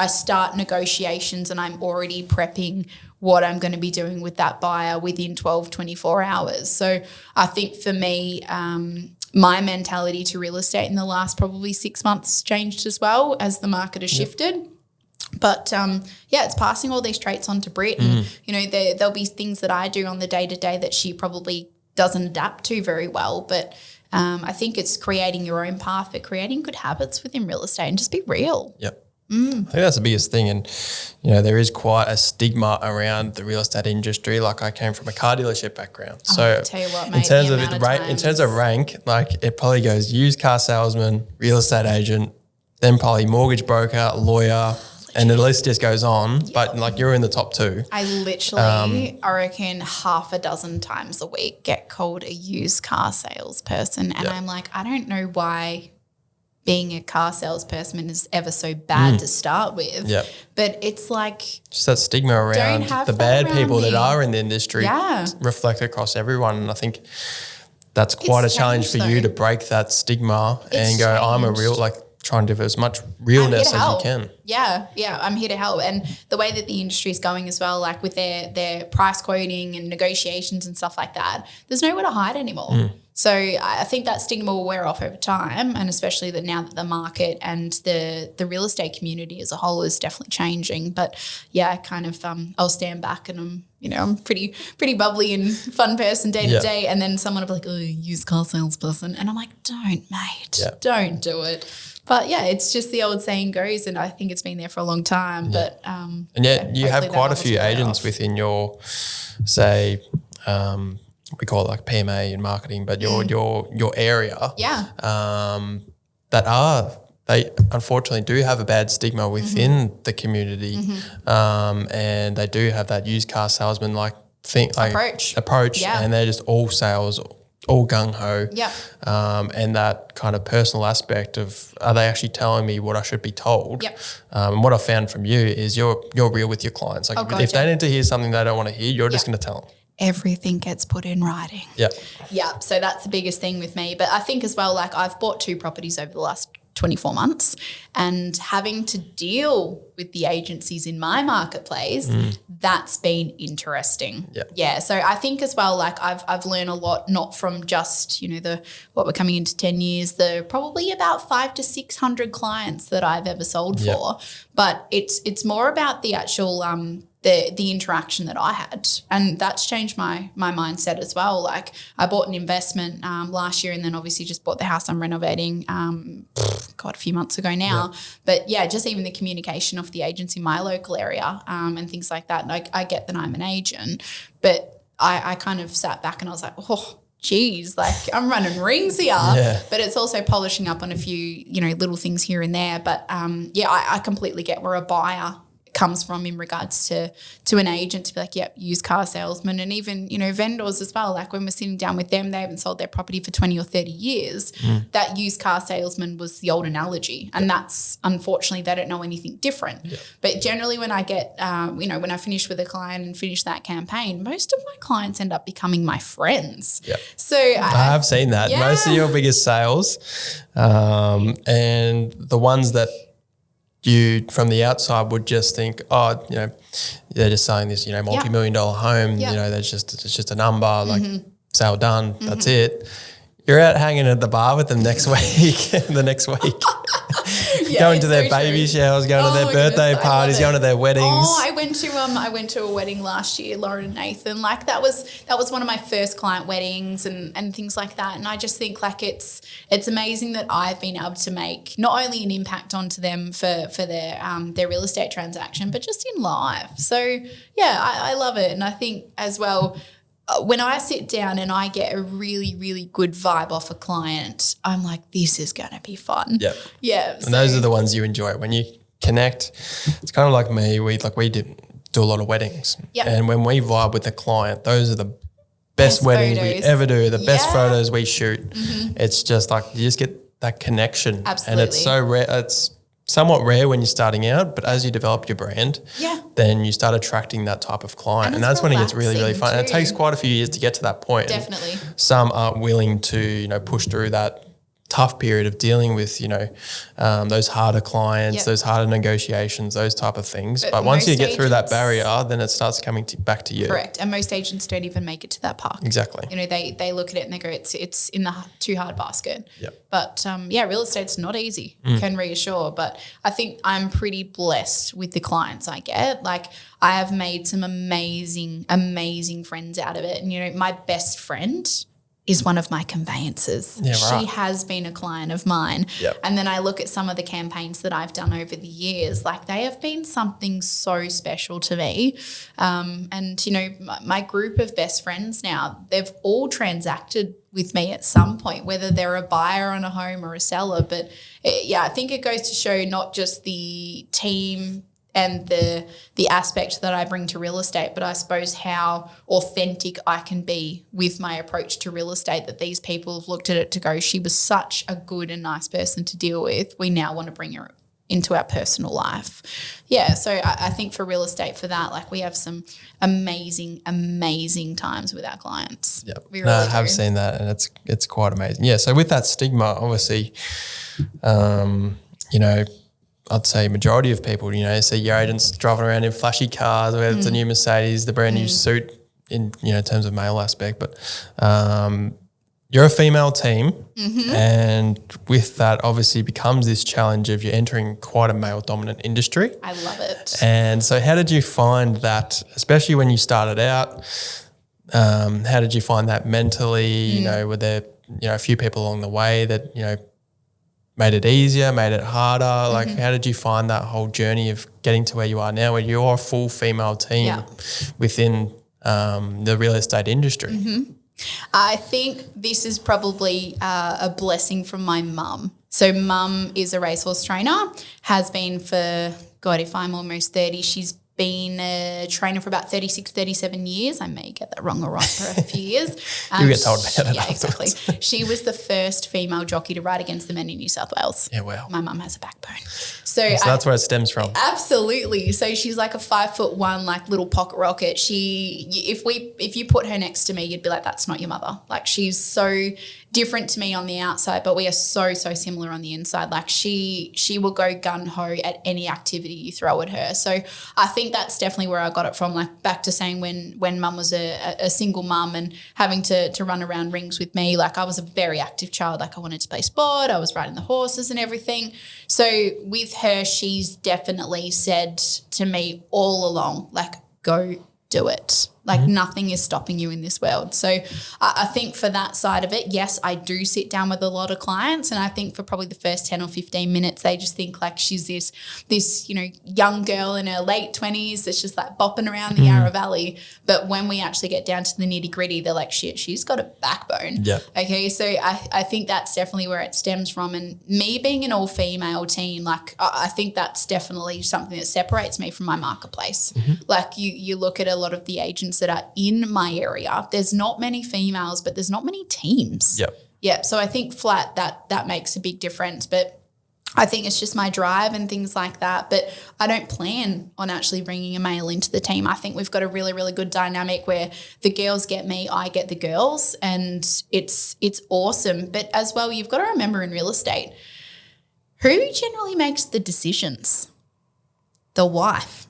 S2: start negotiations and I'm already prepping what I'm going to be doing with that buyer within 12, 24 hours. So I think for me, my mentality to real estate in the last probably 6 months changed as well as the market has shifted. But, it's passing all these traits on to Brit. And, you know, there'll be things that I do on the day-to-day that she probably doesn't adapt to very well. But I think it's creating your own path, but creating good habits within real estate and just be real.
S1: Yep. I think that's the biggest thing. And, you know, there is quite a stigma around the real estate industry. Like I came from a car dealership background. So
S2: tell you what, mate,
S1: in terms of rank, like it probably goes used car salesman, real estate agent, then probably mortgage broker, lawyer, and the list just goes on. Yep. But like you're in the top two.
S2: I literally, I reckon half a dozen times a week get called a used car salesperson. And I'm like, I don't know why being a car salesperson is ever so bad to start with.
S1: Yep.
S2: But it's like
S1: just that stigma around the bad people that are in the industry reflect across everyone. And I think that's quite a challenge for you to break that stigma and go, I'm a real, like try and give as much realness as you can.
S2: Yeah, I'm here to help. And the way that the industry is going as well, like with their price quoting and negotiations and stuff like that, there's nowhere to hide anymore. So I think that stigma will wear off over time, and especially that now that the market and the real estate community as a whole is definitely changing. But I kind of I'll stand back and I'm pretty bubbly and fun person day to day, and then someone will be like, "Oh, used car salesperson," and I'm like, "Don't, mate, don't do it." But it's just the old saying goes, and I think it's been there for a long time. But
S1: and yet you have quite a few agents within your, say, we call it like PMA in marketing, but your area, they unfortunately do have a bad stigma within the community, and they do have that used car salesman approach, and they're just all sales, all gung ho, and that kind of personal aspect of, are they actually telling me what I should be told? And what I found from you is you're real with your clients. Like if they need to hear something they don't want to hear, you're just going to tell them.
S2: Everything gets put in writing.
S1: Yeah.
S2: So that's the biggest thing with me. But I think as well, like I've bought 2 properties over the last 24 months, and having to deal with the agencies in my marketplace, that's been interesting. So I think as well, like I've learned a lot, not from just, what we're coming into 10 years, the probably about 500 to 600 clients that I've ever sold for, but it's more about the actual, the interaction that I had, and that's changed my mindset as well. Like I bought an investment last year, and then obviously just bought the house I'm renovating a few months ago now. But just even the communication of the agents in my local area and things like that. Like I get that I'm an agent, but I kind of sat back and I was like, oh, geez, like I'm running rings here. But it's also polishing up on a few, little things here and there. But I completely get where a buyer comes from in regards to an agent to be like, used car salesman, and even, vendors as well. Like when we're sitting down with them, they haven't sold their property for 20 or 30 years. That used car salesman was the old analogy. And that's, unfortunately, they don't know anything different. But generally when I get, when I finish with a client and finish that campaign, most of my clients end up becoming my friends. So
S1: I have seen that. Most of your biggest sales and the ones that you from the outside would just think, they're just selling this, multi-million-dollar home. It's just a number, like sale done. That's it. You're out hanging at the bar with them next week. going to their
S2: so
S1: baby
S2: true.
S1: showers, going to
S2: Oh
S1: their
S2: my
S1: birthday
S2: goodness, I
S1: parties,
S2: love
S1: going
S2: it.
S1: to their weddings.
S2: Oh, I went to a wedding last year, Lauren and Nathan. Like that was one of my first client weddings and things like that. And I just think like it's amazing that I've been able to make not only an impact onto them for their real estate transaction, but just in life. So yeah, I love it. And I think as well, when I sit down and I get a really, really good vibe off a client, I'm like, this is going to be fun.
S1: Yep.
S2: Yeah.
S1: And those are the ones you enjoy. When you connect, it's kind of like me. We do a lot of weddings.
S2: Yep.
S1: And when we vibe with the client, those are the best weddings we
S2: photos.
S1: ever do, the best
S2: Yeah.
S1: photos we shoot. It's just like you just get that connection.
S2: Absolutely.
S1: And it's so rare. It's somewhat rare when you're starting out, but as you develop your brand,
S2: Yeah.
S1: then you start attracting that type of client. And
S2: it's
S1: that's when it gets really, really
S2: relaxing
S1: fun. And it takes
S2: too.
S1: quite a few years to get to that point. And
S2: Definitely.
S1: some aren't willing to, push through that tough period of dealing with, those harder clients,
S2: Yep.
S1: those harder negotiations, those type of things.
S2: But
S1: But once you
S2: most
S1: get through that
S2: agents-
S1: barrier, then it starts coming back to you.
S2: Correct. And most agents don't even make it to that part.
S1: Exactly.
S2: They look at it and they go, it's in the too hard basket.
S1: Yep.
S2: But real estate's not easy, can reassure. But I think I'm pretty blessed with the clients I get. Like I have made some amazing, amazing friends out of it. And, my best friend is one of my conveyancers.
S1: Yeah, right.
S2: She has been a client of mine.
S1: Yep.
S2: And then I look at some of the campaigns that I've done over the years, like they have been something so special to me. My group of best friends now, they've all transacted with me at some point, whether they're a buyer on a home or a seller. But I think it goes to show not just the team and the aspect that I bring to real estate, but I suppose how authentic I can be with my approach to real estate, that these people have looked at it to go, she was such a good and nice person to deal with. We now want to bring her into our personal life. Yeah, so I think for real estate, for that, like we have some amazing, amazing times with our clients.
S1: Yep.
S2: We
S1: No, I
S2: really
S1: have
S2: do.
S1: seen that, and it's quite amazing. Yeah. So with that stigma, obviously, I'd say majority of people, see your agents driving around in flashy cars, whether it's a new Mercedes, the brand new suit in terms of male aspect, but you're a female team, and with that obviously becomes this challenge of you're entering quite a male dominant industry.
S2: I love it.
S1: And so how did you find that, especially when you started out, how did you find that mentally? Were there, a few people along the way that, made it easier, made it harder? Like how did you find that whole journey of getting to where you are now, where you're a full female team
S2: Yeah.
S1: within the real estate industry?
S2: I think this is probably a blessing from my mum. So mum is a racehorse trainer, has been for, God, if I'm almost 30, she's been a trainer for about 36, 37 years. I may get that wrong or right for a few years.
S1: You get told about it
S2: Yeah,
S1: afterwards.
S2: exactly. She was the first female jockey to ride against the men in New South Wales.
S1: Yeah, wow.
S2: My mum has a backbone. So
S1: That's where it stems from.
S2: absolutely. So she's like a 5'1", like little pocket rocket. If you put her next to me, you'd be like, that's not your mother. Like she's so different to me on the outside, but we are so similar on the inside. Like she will go gun ho at any activity you throw at her. So I think that's definitely where I got it from. Like back to saying when mum was a single mum and having to run around rings with me, like I was a very active child. Like I wanted to play sport. I was riding the horses and everything. So with her, she's definitely said to me all along, like, go do it. Like nothing is stopping you in this world. So I think for that side of it, yes, I do sit down with a lot of clients, and I think for probably the first 10 or 15 minutes, they just think like she's this young girl in her late 20s that's just like bopping around the Yarra Valley. But when we actually get down to the nitty gritty, they're like, shit, she's got a backbone.
S1: Yeah.
S2: Okay, so I think that's definitely where it stems from. And me being an all-female team, like I think that's definitely something that separates me from my marketplace. Like you look at a lot of the agents that are in my area, there's not many females, but there's not many teams.
S1: Yep.
S2: Yeah, so I think flat that makes a big difference. But I think it's just my drive and things like that. But I don't plan on actually bringing a male into the team. I think we've got a really, really good dynamic where the girls get me, I get the girls, and it's awesome. But as well, you've got to remember in real estate, who generally makes the decisions? The wife.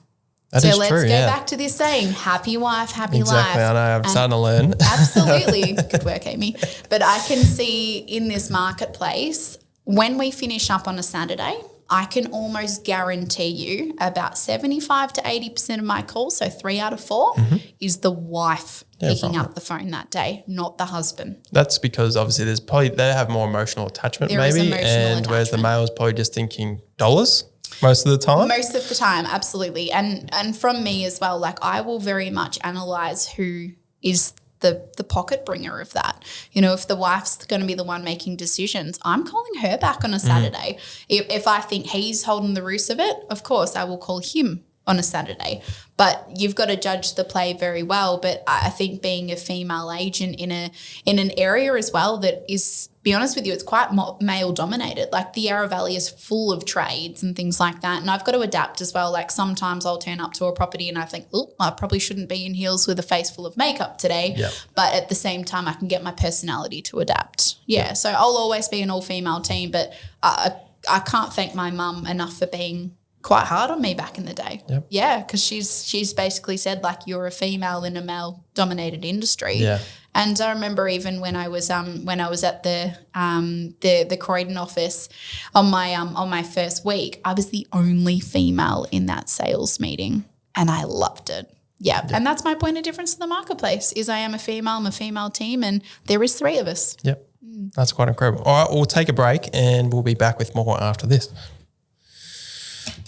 S1: That
S2: so
S1: is
S2: let's
S1: true,
S2: go
S1: yeah.
S2: back to this saying, happy wife, happy life.
S1: Exactly, I know. I'm
S2: And
S1: starting to learn.
S2: absolutely. Good work, Amy. But I can see in this marketplace, when we finish up on a Saturday, I can almost guarantee you about 75 to 80% of my calls, so 3 out of 4, is the wife picking up the phone that day, not the husband.
S1: That's because obviously they have more emotional attachment
S2: There is
S1: maybe,
S2: emotional
S1: whereas the
S2: attachment.
S1: male is probably just thinking dollars most of the time.
S2: Most of the time, absolutely. And from me as well, like I will very much analyse who is the pocket bringer of that. You know, if the wife's going to be the one making decisions, I'm calling her back on a Saturday. If I think he's holding the roost of it, of course I will call him on a Saturday. But you've got to judge the play very well. But I think being a female agent in an area as well that is, be honest with you, it's quite male dominated. Like the Yarra Valley is full of trades and things like that. And I've got to adapt as well. Like sometimes I'll turn up to a property and I think, oh, I probably shouldn't be in heels with a face full of makeup today.
S1: Yep.
S2: But at the same time, I can get my personality to adapt. Yeah. So I'll always be an all female team, but I can't thank my mum enough for being quite hard on me back in the day.
S1: Yep.
S2: Yeah, because she's basically said, like, you're a female in a male dominated industry.
S1: Yeah.
S2: And I remember even when I was at the Croydon office on my first week, I was the only female in that sales meeting and I loved it. Yeah. And that's my point of difference in the marketplace is I am a female, I'm a female team, and there is 3 of us.
S1: Yep. That's quite incredible. All right, we'll take a break and we'll be back with more after this.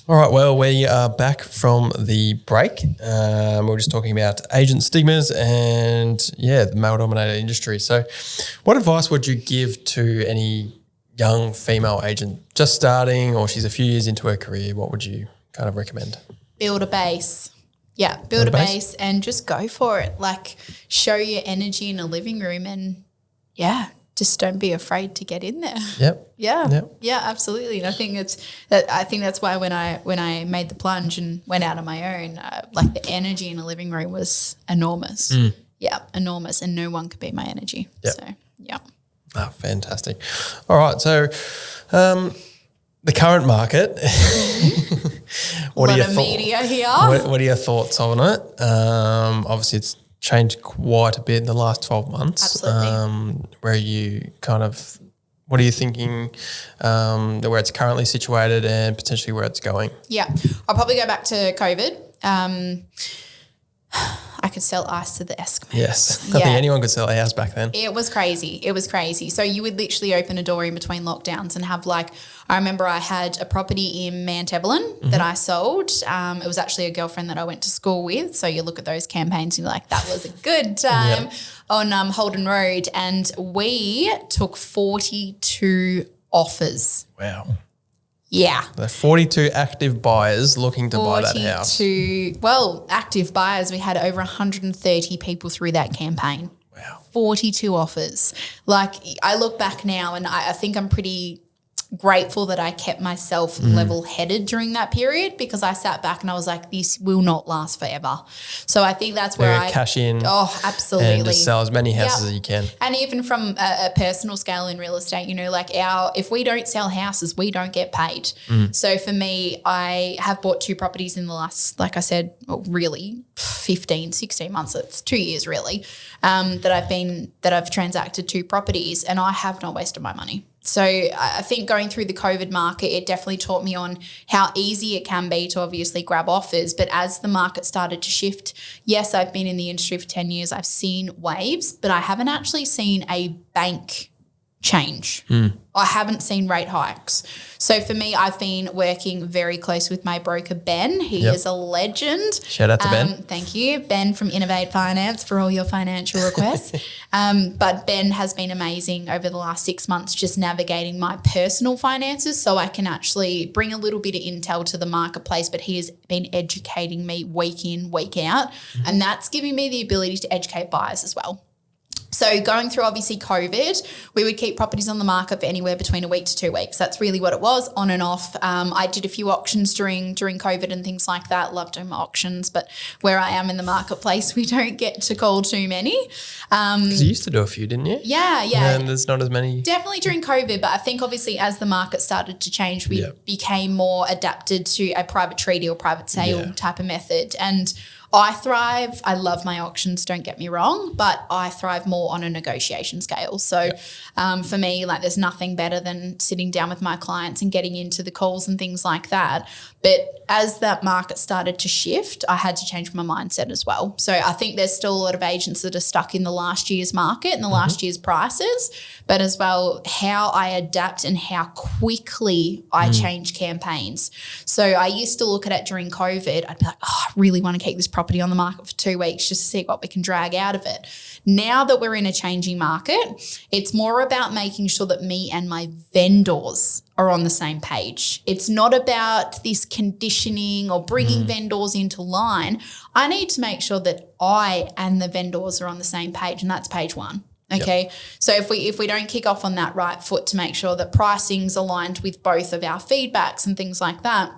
S1: All right, well, we are back from the break. We're just talking about agent stigmas and, the male-dominated industry. So what advice would you give to any young female agent just starting, or she's a few years into her career? What would you kind of recommend?
S2: Build a base. Yeah, build a base and just go for it. Like show your energy in a living room and, just don't be afraid to get in there.
S1: Yep.
S2: Yeah, absolutely. And I think that's why when I made the plunge and went out on my own, like the energy in a living room was enormous. Yeah, enormous, and no one could beat my energy.
S1: Yep.
S2: So yeah.
S1: Oh, fantastic. All right, so the current market. What
S2: are your media here.
S1: What are your thoughts on it? Obviously, it's changed quite a bit in the last 12 months.
S2: Absolutely.
S1: Where you what are you thinking where it's currently situated and potentially where it's going?
S2: Yeah, I'll probably go back to COVID. I could sell ice to the Eskimos.
S1: Yes. I think anyone could sell a house back then.
S2: It was crazy. So you would literally open a door in between lockdowns and have I remember I had a property in Mount Evelyn that I sold. It was actually a girlfriend that I went to school with. So you look at those campaigns and you're like, that was a good time on Holden Road. And we took 42 offers.
S1: Wow.
S2: Yeah.
S1: There are 42 active buyers looking to buy that house.
S2: Active buyers. We had over 130 people through that campaign.
S1: Wow.
S2: 42 offers. Like I look back now and I think I'm pretty grateful that I kept myself level-headed during that period because I sat back and I was like, this will not last forever. So I think that's where I
S1: cash in.
S2: Oh, absolutely.
S1: And just sell as many houses as you can.
S2: And even from a personal scale in real estate, if we don't sell houses, we don't get paid. So for me, I have bought 2 properties in the last, like I said, really 15, 16 months. It's 2 years really that I've transacted 2 properties and I have not wasted my money. So I think going through the COVID market, it definitely taught me on how easy it can be to obviously grab offers. But as the market started to shift, yes, I've been in the industry for 10 years. I've seen waves, but I haven't actually seen a bank change. I haven't seen rate hikes. So for me, I've been working very close with my broker, Ben. He is a legend.
S1: Shout out to Ben.
S2: Thank you, Ben from Innovate Finance, for all your financial requests. But Ben has been amazing over the last 6 months just navigating my personal finances so I can actually bring a little bit of intel to the marketplace, but he has been educating me week in, week out, and that's giving me the ability to educate buyers as well. So going through obviously COVID, we would keep properties on the market for anywhere between a week to 2 weeks. That's really what it was, on and off. I did a few auctions during COVID and things like that. Loved doing my auctions, but where I am in the marketplace, we don't get to call too many.
S1: Because you used to do a few, didn't you?
S2: Yeah.
S1: And there's not as many.
S2: Definitely during COVID, but I think obviously as the market started to change, we became more adapted to a private treaty or private sale type of method. And I thrive. I love my auctions, don't get me wrong, but I thrive more on a negotiation scale. So for me, like there's nothing better than sitting down with my clients and getting into the calls and things like that. But as that market started to shift, I had to change my mindset as well. So I think there's still a lot of agents that are stuck in the last year's market and the last year's prices, but as well how I adapt and how quickly I change campaigns. So I used to look at it during COVID. I'd be like, oh, I really want to keep this property on the market for 2 weeks just to see what we can drag out of it. Now that we're in a changing market, it's more about making sure that me and my vendors are on the same page. It's not about this conditioning or bringing vendors into line. I need to make sure that I and the vendors are on the same page, and that's page one. Okay. Yep. So if we don't kick off on that right foot to make sure that pricing's aligned with both of our feedbacks and things like that,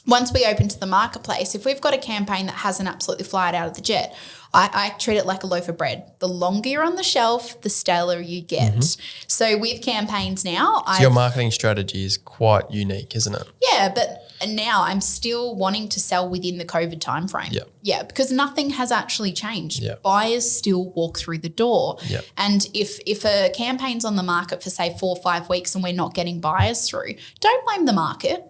S2: once we open to the marketplace, if we've got a campaign that hasn't absolutely flied out of the jet, I treat it like a loaf of bread. The longer you're on the shelf, the staler you get. So with campaigns now,
S1: your marketing strategy is quite unique, isn't it?
S2: Yeah, but now I'm still wanting to sell within the COVID timeframe.
S1: Yep.
S2: Yeah, because nothing has actually changed.
S1: Yep.
S2: Buyers still walk through the door.
S1: Yep.
S2: And if a campaign's on the market for say 4 or 5 weeks and we're not getting buyers through, don't blame the market.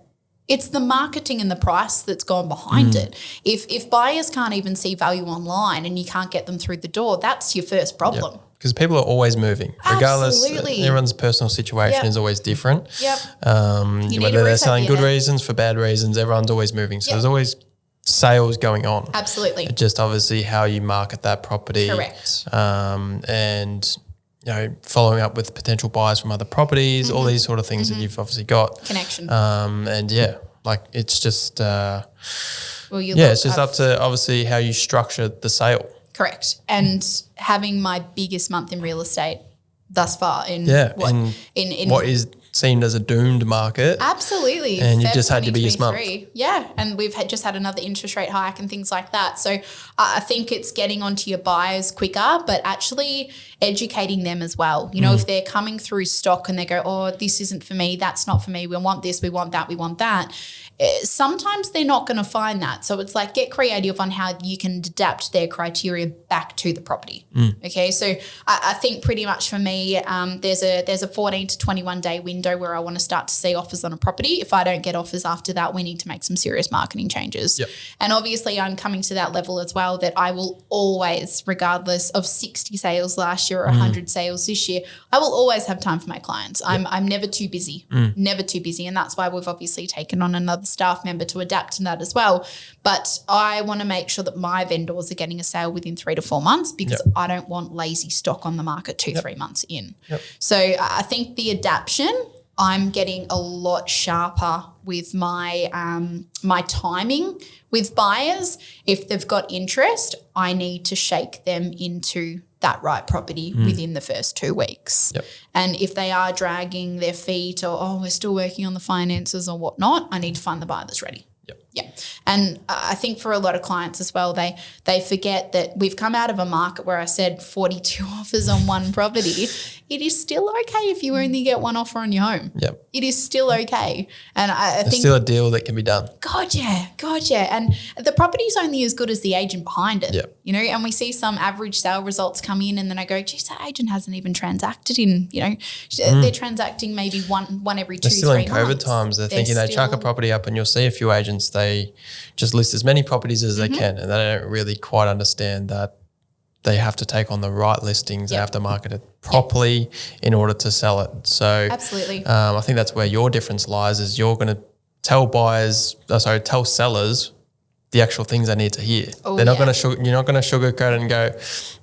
S2: It's the marketing and the price that's gone behind it. If buyers can't even see value online and you can't get them through the door, that's your first problem.
S1: Because people are always moving. Regardless,
S2: Absolutely.
S1: Everyone's personal situation is always different.
S2: Yep.
S1: Whether they're selling good reasons, for bad reasons, everyone's always moving. So there's always sales going on.
S2: Absolutely.
S1: It's just obviously how you market that property.
S2: Correct.
S1: And following up with potential buyers from other properties, all these sort of things that you've obviously got.
S2: Connection.
S1: It's just
S2: it's
S1: just up to obviously how you structure the sale.
S2: Correct. And having my biggest month in real estate thus far in
S1: what is seemed as a doomed market.
S2: Absolutely.
S1: And you just had your biggest month.
S2: Yeah. And we've just had another interest rate hike and things like that. So I think it's getting onto your buyers quicker, but actually educating them as well. You know, if they're coming through stock and they go, oh, this isn't for me, that's not for me, we want this, we want that, we want that. Sometimes they're not going to find that. So it's like get creative on how you can adapt their criteria back to the property. Okay. So I think pretty much for me, there's a 14 to 21 day window where I want to start to see offers on a property. If I don't get offers after that, we need to make some serious marketing changes.
S1: Yep.
S2: And obviously I'm coming to that level as well that I will always, regardless of 60 sales last year or 100 sales this year, I will always have time for my clients. I'm never too busy, never too busy. And that's why we've obviously taken on another staff member to adapt to that as well. But I want to make sure that my vendors are getting a sale within 3 to 4 months because I don't want lazy stock on the market 2-3 months in. So I think the adaptation, I'm getting a lot sharper with my my timing with buyers. If they've got interest, I need to shake them into that right property within the first 2 weeks. And if they are dragging their feet or, we're still working on the finances or whatnot, I need to find the buyer that's ready. Yeah. And I think for a lot of clients as well, they forget that we've come out of a market where I said 42 offers on one property. It is still okay if you only get one offer on your home. It is still okay. And I think
S1: still a deal that can be done.
S2: God, yeah. And the property's only as good as the agent behind it. You know, and we see some average sale results come in and then I go, geez, that agent hasn't even transacted in, they're transacting maybe one every 2-3 months.
S1: They're still in COVID times. They're thinking they chuck a property up and you'll see a few agents, they just list as many properties as they can and they don't really quite understand that they have to take on the right listings. They have to market it properly in order to sell it. So
S2: absolutely.
S1: I think that's where your difference lies is you're going to tell tell sellers the actual things they need to hear. You're not going to sugarcoat it and go,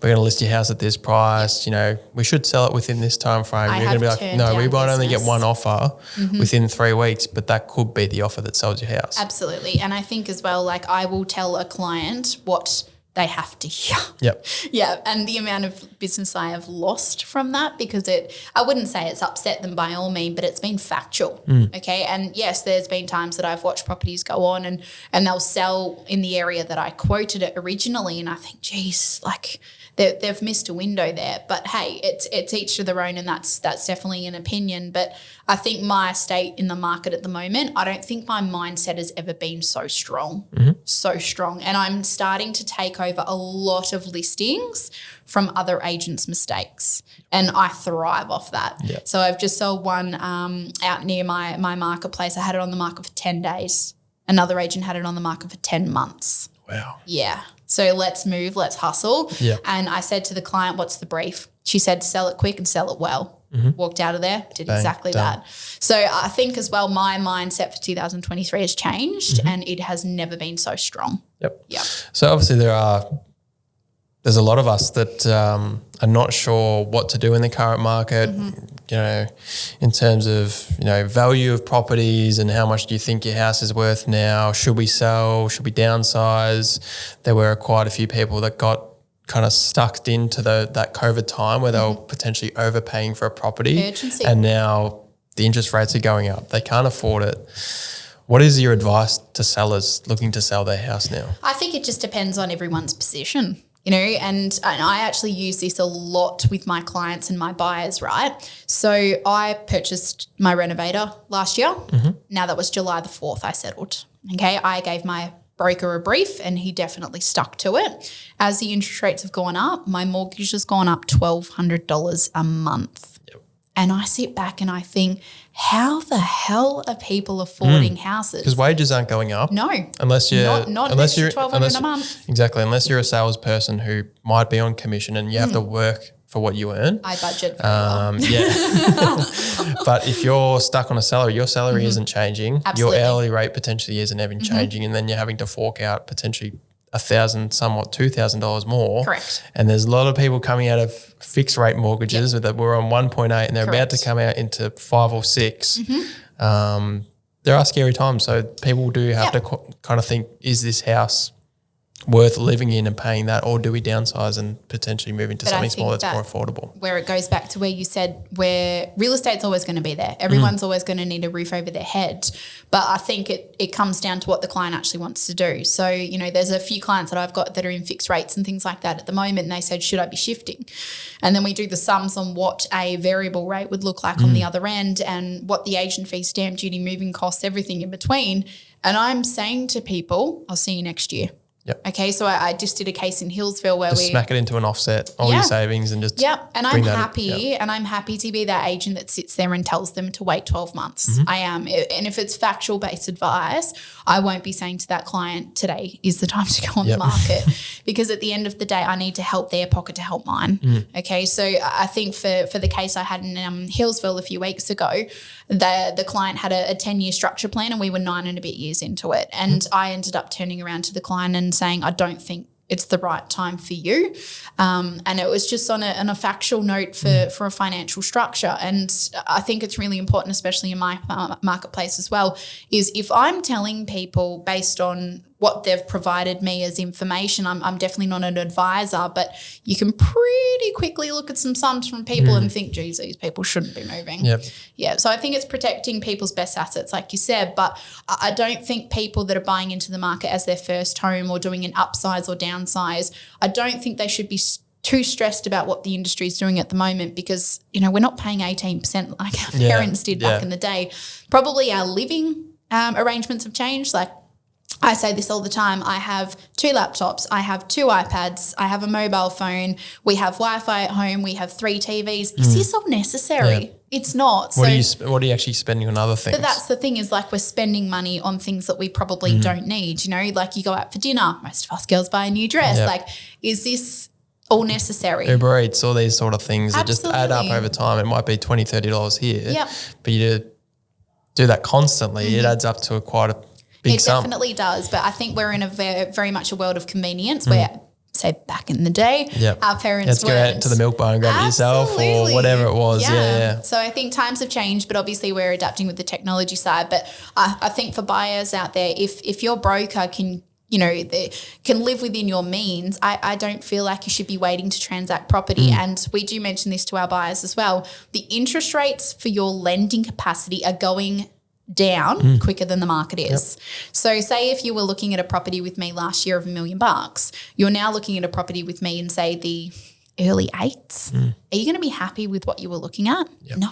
S1: we're going to list your house at this price. We should sell it within this time frame. You're going to be like, no, we might only get one offer within 3 weeks, but that could be the offer that sells your house.
S2: Absolutely. And I think as well, like I will tell a client what they have to hear.
S1: Yep.
S2: Yeah, and the amount of business I have lost from that because I wouldn't say it's upset them by all means, but it's been factual, okay? And yes, there's been times that I've watched properties go on and they'll sell in the area that I quoted it originally and I think, geez, like they've missed a window there. But, hey, it's each to their own and that's definitely an opinion. But I think my state in the market at the moment, I don't think my mindset has ever been so strong, so strong. And I'm starting to take over a lot of listings from other agents' mistakes and I thrive off that.
S1: Yep.
S2: So I've just sold one out near my marketplace. I had it on the market for 10 days. Another agent had it on the market for 10 months.
S1: Wow.
S2: Yeah. So let's move, let's hustle.
S1: Yeah.
S2: And I said to the client, what's the brief? She said, sell it quick and sell it well. Walked out of there, did exactly that. So I think as well, my mindset for 2023 has changed and it has never been so strong.
S1: Yep.
S2: Yeah.
S1: So obviously there's a lot of us that are not sure what to do in the current market, you know, in terms of, you know, value of properties and how much do you think your house is worth now? Should we sell? Should we downsize? There were quite a few people that got kind of stuck into that COVID time where they were potentially overpaying for a property.
S2: Urgency.
S1: And now the interest rates are going up. They can't afford it. What is your advice to sellers looking to sell their house now?
S2: I think it just depends on everyone's position, you know, and I actually use this a lot with my clients and my buyers, right? So I purchased my renovator last year. Now that was July the 4th I settled. Okay, I gave my broker a brief and he definitely stuck to it. As the interest rates have gone up, my mortgage has gone up $1,200 a month.
S1: Yep.
S2: And I sit back and I think, how the hell are people affording houses?
S1: Because wages aren't going up.
S2: No.
S1: Unless you're
S2: not
S1: unless you're
S2: $1,200 a month.
S1: Exactly. Unless you're a salesperson who might be on commission and you have to work for what you earn.
S2: I budget very well.
S1: Yeah. But if you're stuck on a salary, your salary isn't changing.
S2: Absolutely.
S1: Your hourly rate potentially isn't even changing, and then you're having to fork out potentially $1,000, somewhat $2,000 more.
S2: Correct.
S1: And there's a lot of people coming out of fixed rate mortgages that were on 1.8 and they're about to come out into 5 or 6. There are scary times, so people do have to kind of think: is this house worth living in and paying that, or do we downsize and potentially move into something smaller that's more affordable?
S2: Where it goes back to where you said where real estate's always going to be there. Everyone's always going to need a roof over their head. But I think it comes down to what the client actually wants to do. So, you know, there's a few clients that I've got that are in fixed rates and things like that at the moment, and they said, should I be shifting? And then we do the sums on what a variable rate would look like on the other end and what the agent fee, stamp duty, moving costs, everything in between. And I'm saying to people, I'll see you next year.
S1: Yep.
S2: Okay, so I just did a case in Hillsville where
S1: Just smack it into an offset, all your savings, and just
S2: and I'm happy and I'm happy to be that agent that sits there and tells them to wait 12 months. I am. And if it's factual based advice, I won't be saying to that client today is the time to go on the market, because at the end of the day I need to help their pocket to help mine. Okay, so I think for the case I had in Hillsville a few weeks ago, the client had a 10-year structure plan and we were 9 and a bit years into it, and I ended up turning around to the client and saying, I don't think it's the right time for you. And it was just on a factual note for a financial structure. And I think it's really important, especially in my marketplace as well, is if I'm telling people based on what they've provided me as information, I'm definitely not an advisor, but you can pretty quickly look at some sums from people and think, geez, these people shouldn't be moving. Yeah, so I think it's protecting people's best assets, like you said, but I don't think people that are buying into the market as their first home or doing an upsize or downsize, I don't think they should be too stressed about what the industry is doing at the moment, because, you know, we're not paying 18% like our parents did back in the day. Probably our living arrangements have changed. Like, I say this all the time. I have 2 laptops. I have 2 iPads. I have a mobile phone. We have Wi-Fi at home. We have 3 TVs. Is this all necessary? It's not.
S1: What are you actually spending on other things?
S2: But that's the thing, is like we're spending money on things that we probably don't need. You know, like you go out for dinner. Most of us girls buy a new dress. Like, is this all necessary?
S1: Uber Eats, all these sort of things that just add up over time. It might be $20, $30 here. But you do that constantly, it adds up to quite a big sum.
S2: It definitely does, but I think we're in a very much a world of convenience where, say, back in the day, our parents
S1: go out to the milk bar and grab it yourself or whatever it was. Yeah.
S2: So I think times have changed, but obviously we're adapting with the technology side. But I think for buyers out there, if your broker can they can live within your means, I don't feel like you should be waiting to transact property. And we do mention this to our buyers as well. The interest rates for your lending capacity are going down quicker than the market is. So say if you were looking at a property with me last year of $1 million, you're now looking at a property with me in, say, the early 8s. Are you going to be happy with what you were looking at? No.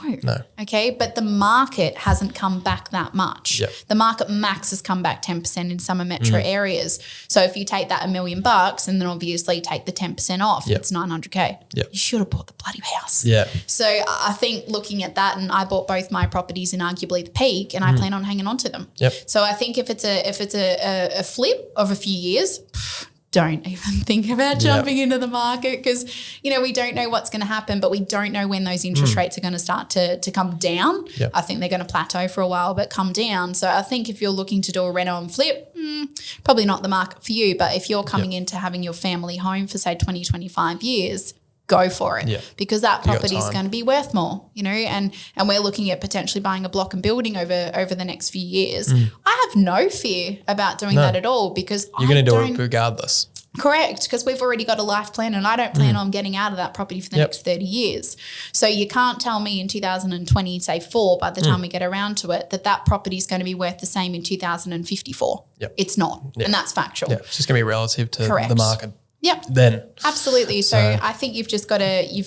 S2: Okay. But the market hasn't come back that much. The market max has come back 10% in some metro areas. So if you take that $1 million and then obviously take the 10% off, it's $900K. You should have bought the bloody house. So I think looking at that, and I bought both my properties in arguably the peak, and I plan on hanging on to them. So I think if it's a flip of a few years, don't even think about jumping into the market because, we don't know what's going to happen, but we don't know when those interest rates are going to start to come down. I think they're going to plateau for a while, but come down. So I think if you're looking to do a reno and flip, probably not the market for you. But if you're coming into having your family home for, say, 20, 25 years, go for it because that property is going to be worth more, and we're looking at potentially buying a block and building over the next few years. I have no fear about doing that at all because
S1: you're going to do it regardless.
S2: Correct, because we've already got a life plan and I don't plan on getting out of that property for the next 30 years. So you can't tell me in 2020, say 4, by the time we get around to it, that property is going to be worth the same in 2054. It's not, and that's factual.
S1: It's just going to be relative to the market.
S2: Then absolutely. So I think you've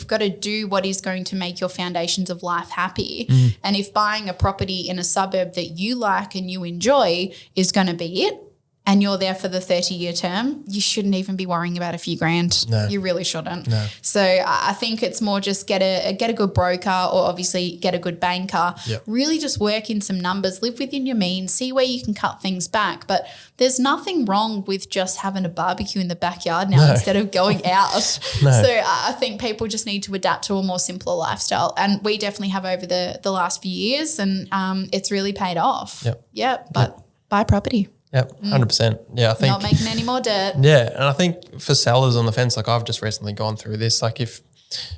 S2: got to do what is going to make your foundations of life happy. And if buying a property in a suburb that you like and you enjoy is going to be it, and you're there for the 30-year term, you shouldn't even be worrying about a few grand. You really shouldn't. So I think it's more just get a good broker or obviously get a good banker. Really just work in some numbers, live within your means, see where you can cut things back. But there's nothing wrong with just having a barbecue in the backyard now instead of going out. So I think people just need to adapt to a more simpler lifestyle. And we definitely have over the last few years and it's really paid off. But buy property.
S1: 100%. I think
S2: not making any more debt.
S1: And I think for sellers on the fence, like I've just recently gone through this, like if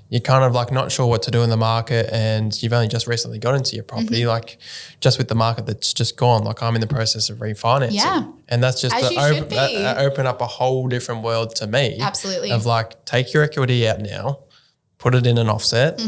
S1: you're kind of like not sure what to do in the market and you've only just recently got into your property, like just with the market that's just gone, like I'm in the process of refinancing. And that's just open up a whole different world to me.
S2: Absolutely.
S1: Of like take your equity out now, put it in an offset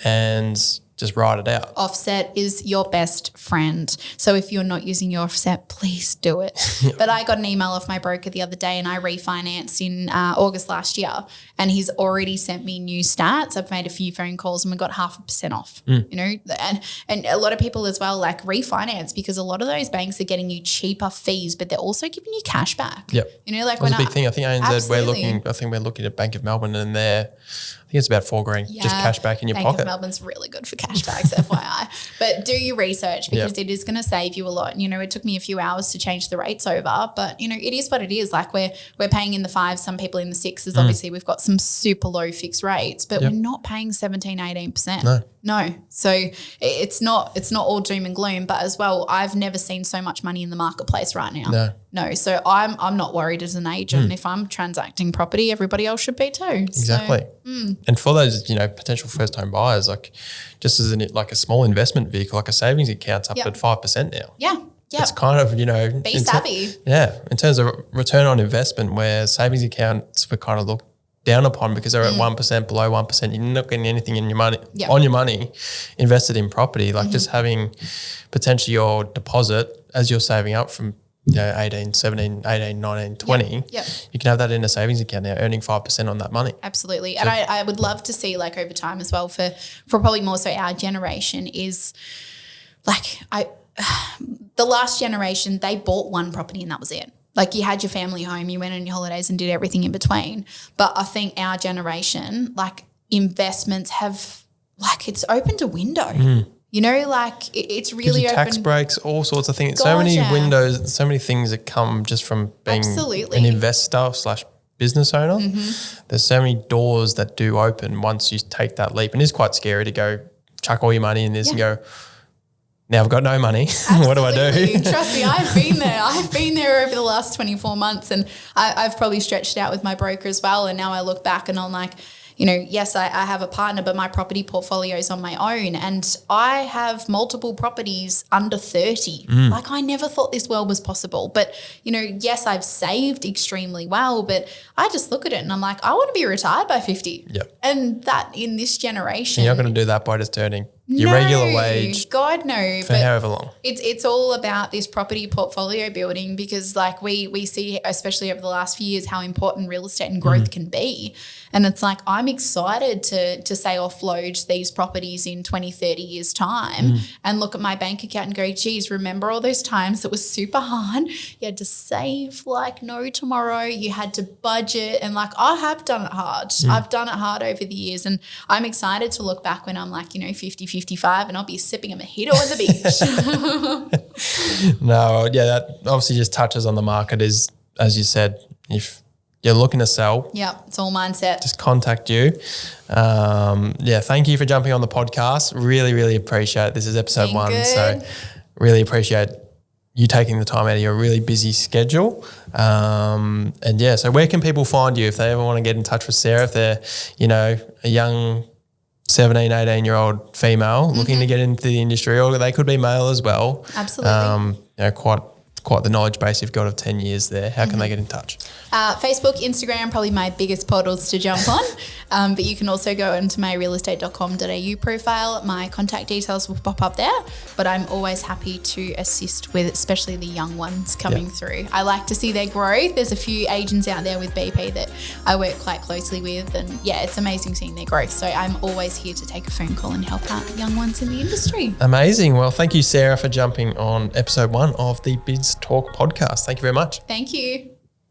S1: and just ride it out.
S2: Offset is your best friend. So if you're not using your offset, please do it. But I got an email off my broker the other day and I refinanced in August last year and he's already sent me new stats. I've made a few phone calls and we got 0.5% off, and a lot of people as well like refinance because a lot of those banks are getting you cheaper fees, but they're also giving you cash back. Like
S1: that's a big thing. I think ANZ, we're looking at Bank of Melbourne and I think it's about $4,000 just cash back in your pocket.
S2: Bank of Melbourne's really good for cash backs, FYI. But do your research because it is going to save you a lot. It took me a few hours to change the rates over, but it is what it is. Like we're paying in the 5s, some people in the 6s. Obviously, we've got some super low fixed rates, but we're not paying 17, 18%. No. So it's not all doom and gloom, but as well, I've never seen so much money in the marketplace right now. No. So I'm not worried as an agent. If I'm transacting property, everybody else should be too.
S1: Exactly. So, and for those, potential first home buyers, like just as like a small investment vehicle, like a savings account's up at 5% now. It's kind of,
S2: be savvy.
S1: In terms of return on investment, where savings accounts were kind of looked down upon because they're at 1%, below 1%. You're not getting anything in your money on your money invested in property. Like just having potentially your deposit as you're saving up from 18, 17, 18, 19, 20, you can have that in a savings account now, earning 5% on that money.
S2: Absolutely. And I would love to see like over time as well for probably more so our generation is like the last generation, they bought one property and that was it. Like you had your family home, you went on your holidays and did everything in between. But I think our generation, like investments have, like it's opened a window. It's really open.
S1: Tax breaks, all sorts of things. So many windows, so many things that come just from being an investor / business owner. There's so many doors that do open once you take that leap. And it's quite scary to go chuck all your money in this and go, now I've got no money. What do I do?
S2: Trust me, I've been there. I've been there over the last 24 months and I've probably stretched out with my broker as well. And now I look back and I'm like, yes, I have a partner, but my property portfolio is on my own, and I have multiple properties under 30. Like, I never thought this world was possible. But, yes, I've saved extremely well, but I just look at it and I'm like, I want to be retired by 50.
S1: Yep.
S2: And that in this generation.
S1: And you're not going to do that by just earning your regular wage.
S2: God, no.
S1: For however long.
S2: It's all about this property portfolio building, because like we see, especially over the last few years, how important real estate and growth can be. And it's like, I'm excited to say offload these properties in 20, 30 years time and look at my bank account and go, geez, remember all those times that was super hard? You had to save like no tomorrow. You had to budget, and like, I have done it hard. I've done it hard over the years, and I'm excited to look back when I'm like, 50, 55, and I'll be sipping a mojito on the beach.
S1: No, yeah, that obviously just touches on the market. Is, as you said, if you're looking to sell,
S2: yeah, it's all mindset.
S1: Just contact you. Thank you for jumping on the podcast. Really, really appreciate it. This is episode 1,
S2: good.
S1: so really appreciate you taking the time out of your really busy schedule. So where can people find you if they ever want to get in touch with Sarah, if they're, a young 17, 18-year-old female looking to get into the industry, or they could be male as well.
S2: Absolutely.
S1: Quite the knowledge base you've got of 10 years there. How can they get in touch?
S2: Facebook, Instagram, probably my biggest portals to jump on. But you can also go into my realestate.com.au profile. My contact details will pop up there. But I'm always happy to assist with, especially the young ones coming through. I like to see their growth. There's a few agents out there with BP that I work quite closely with. And it's amazing seeing their growth. So I'm always here to take a phone call and help out young ones in the industry.
S1: Amazing. Well, thank you, Sarah, for jumping on episode 1 of the Biz Talk podcast. Thank you very much.
S2: Thank you.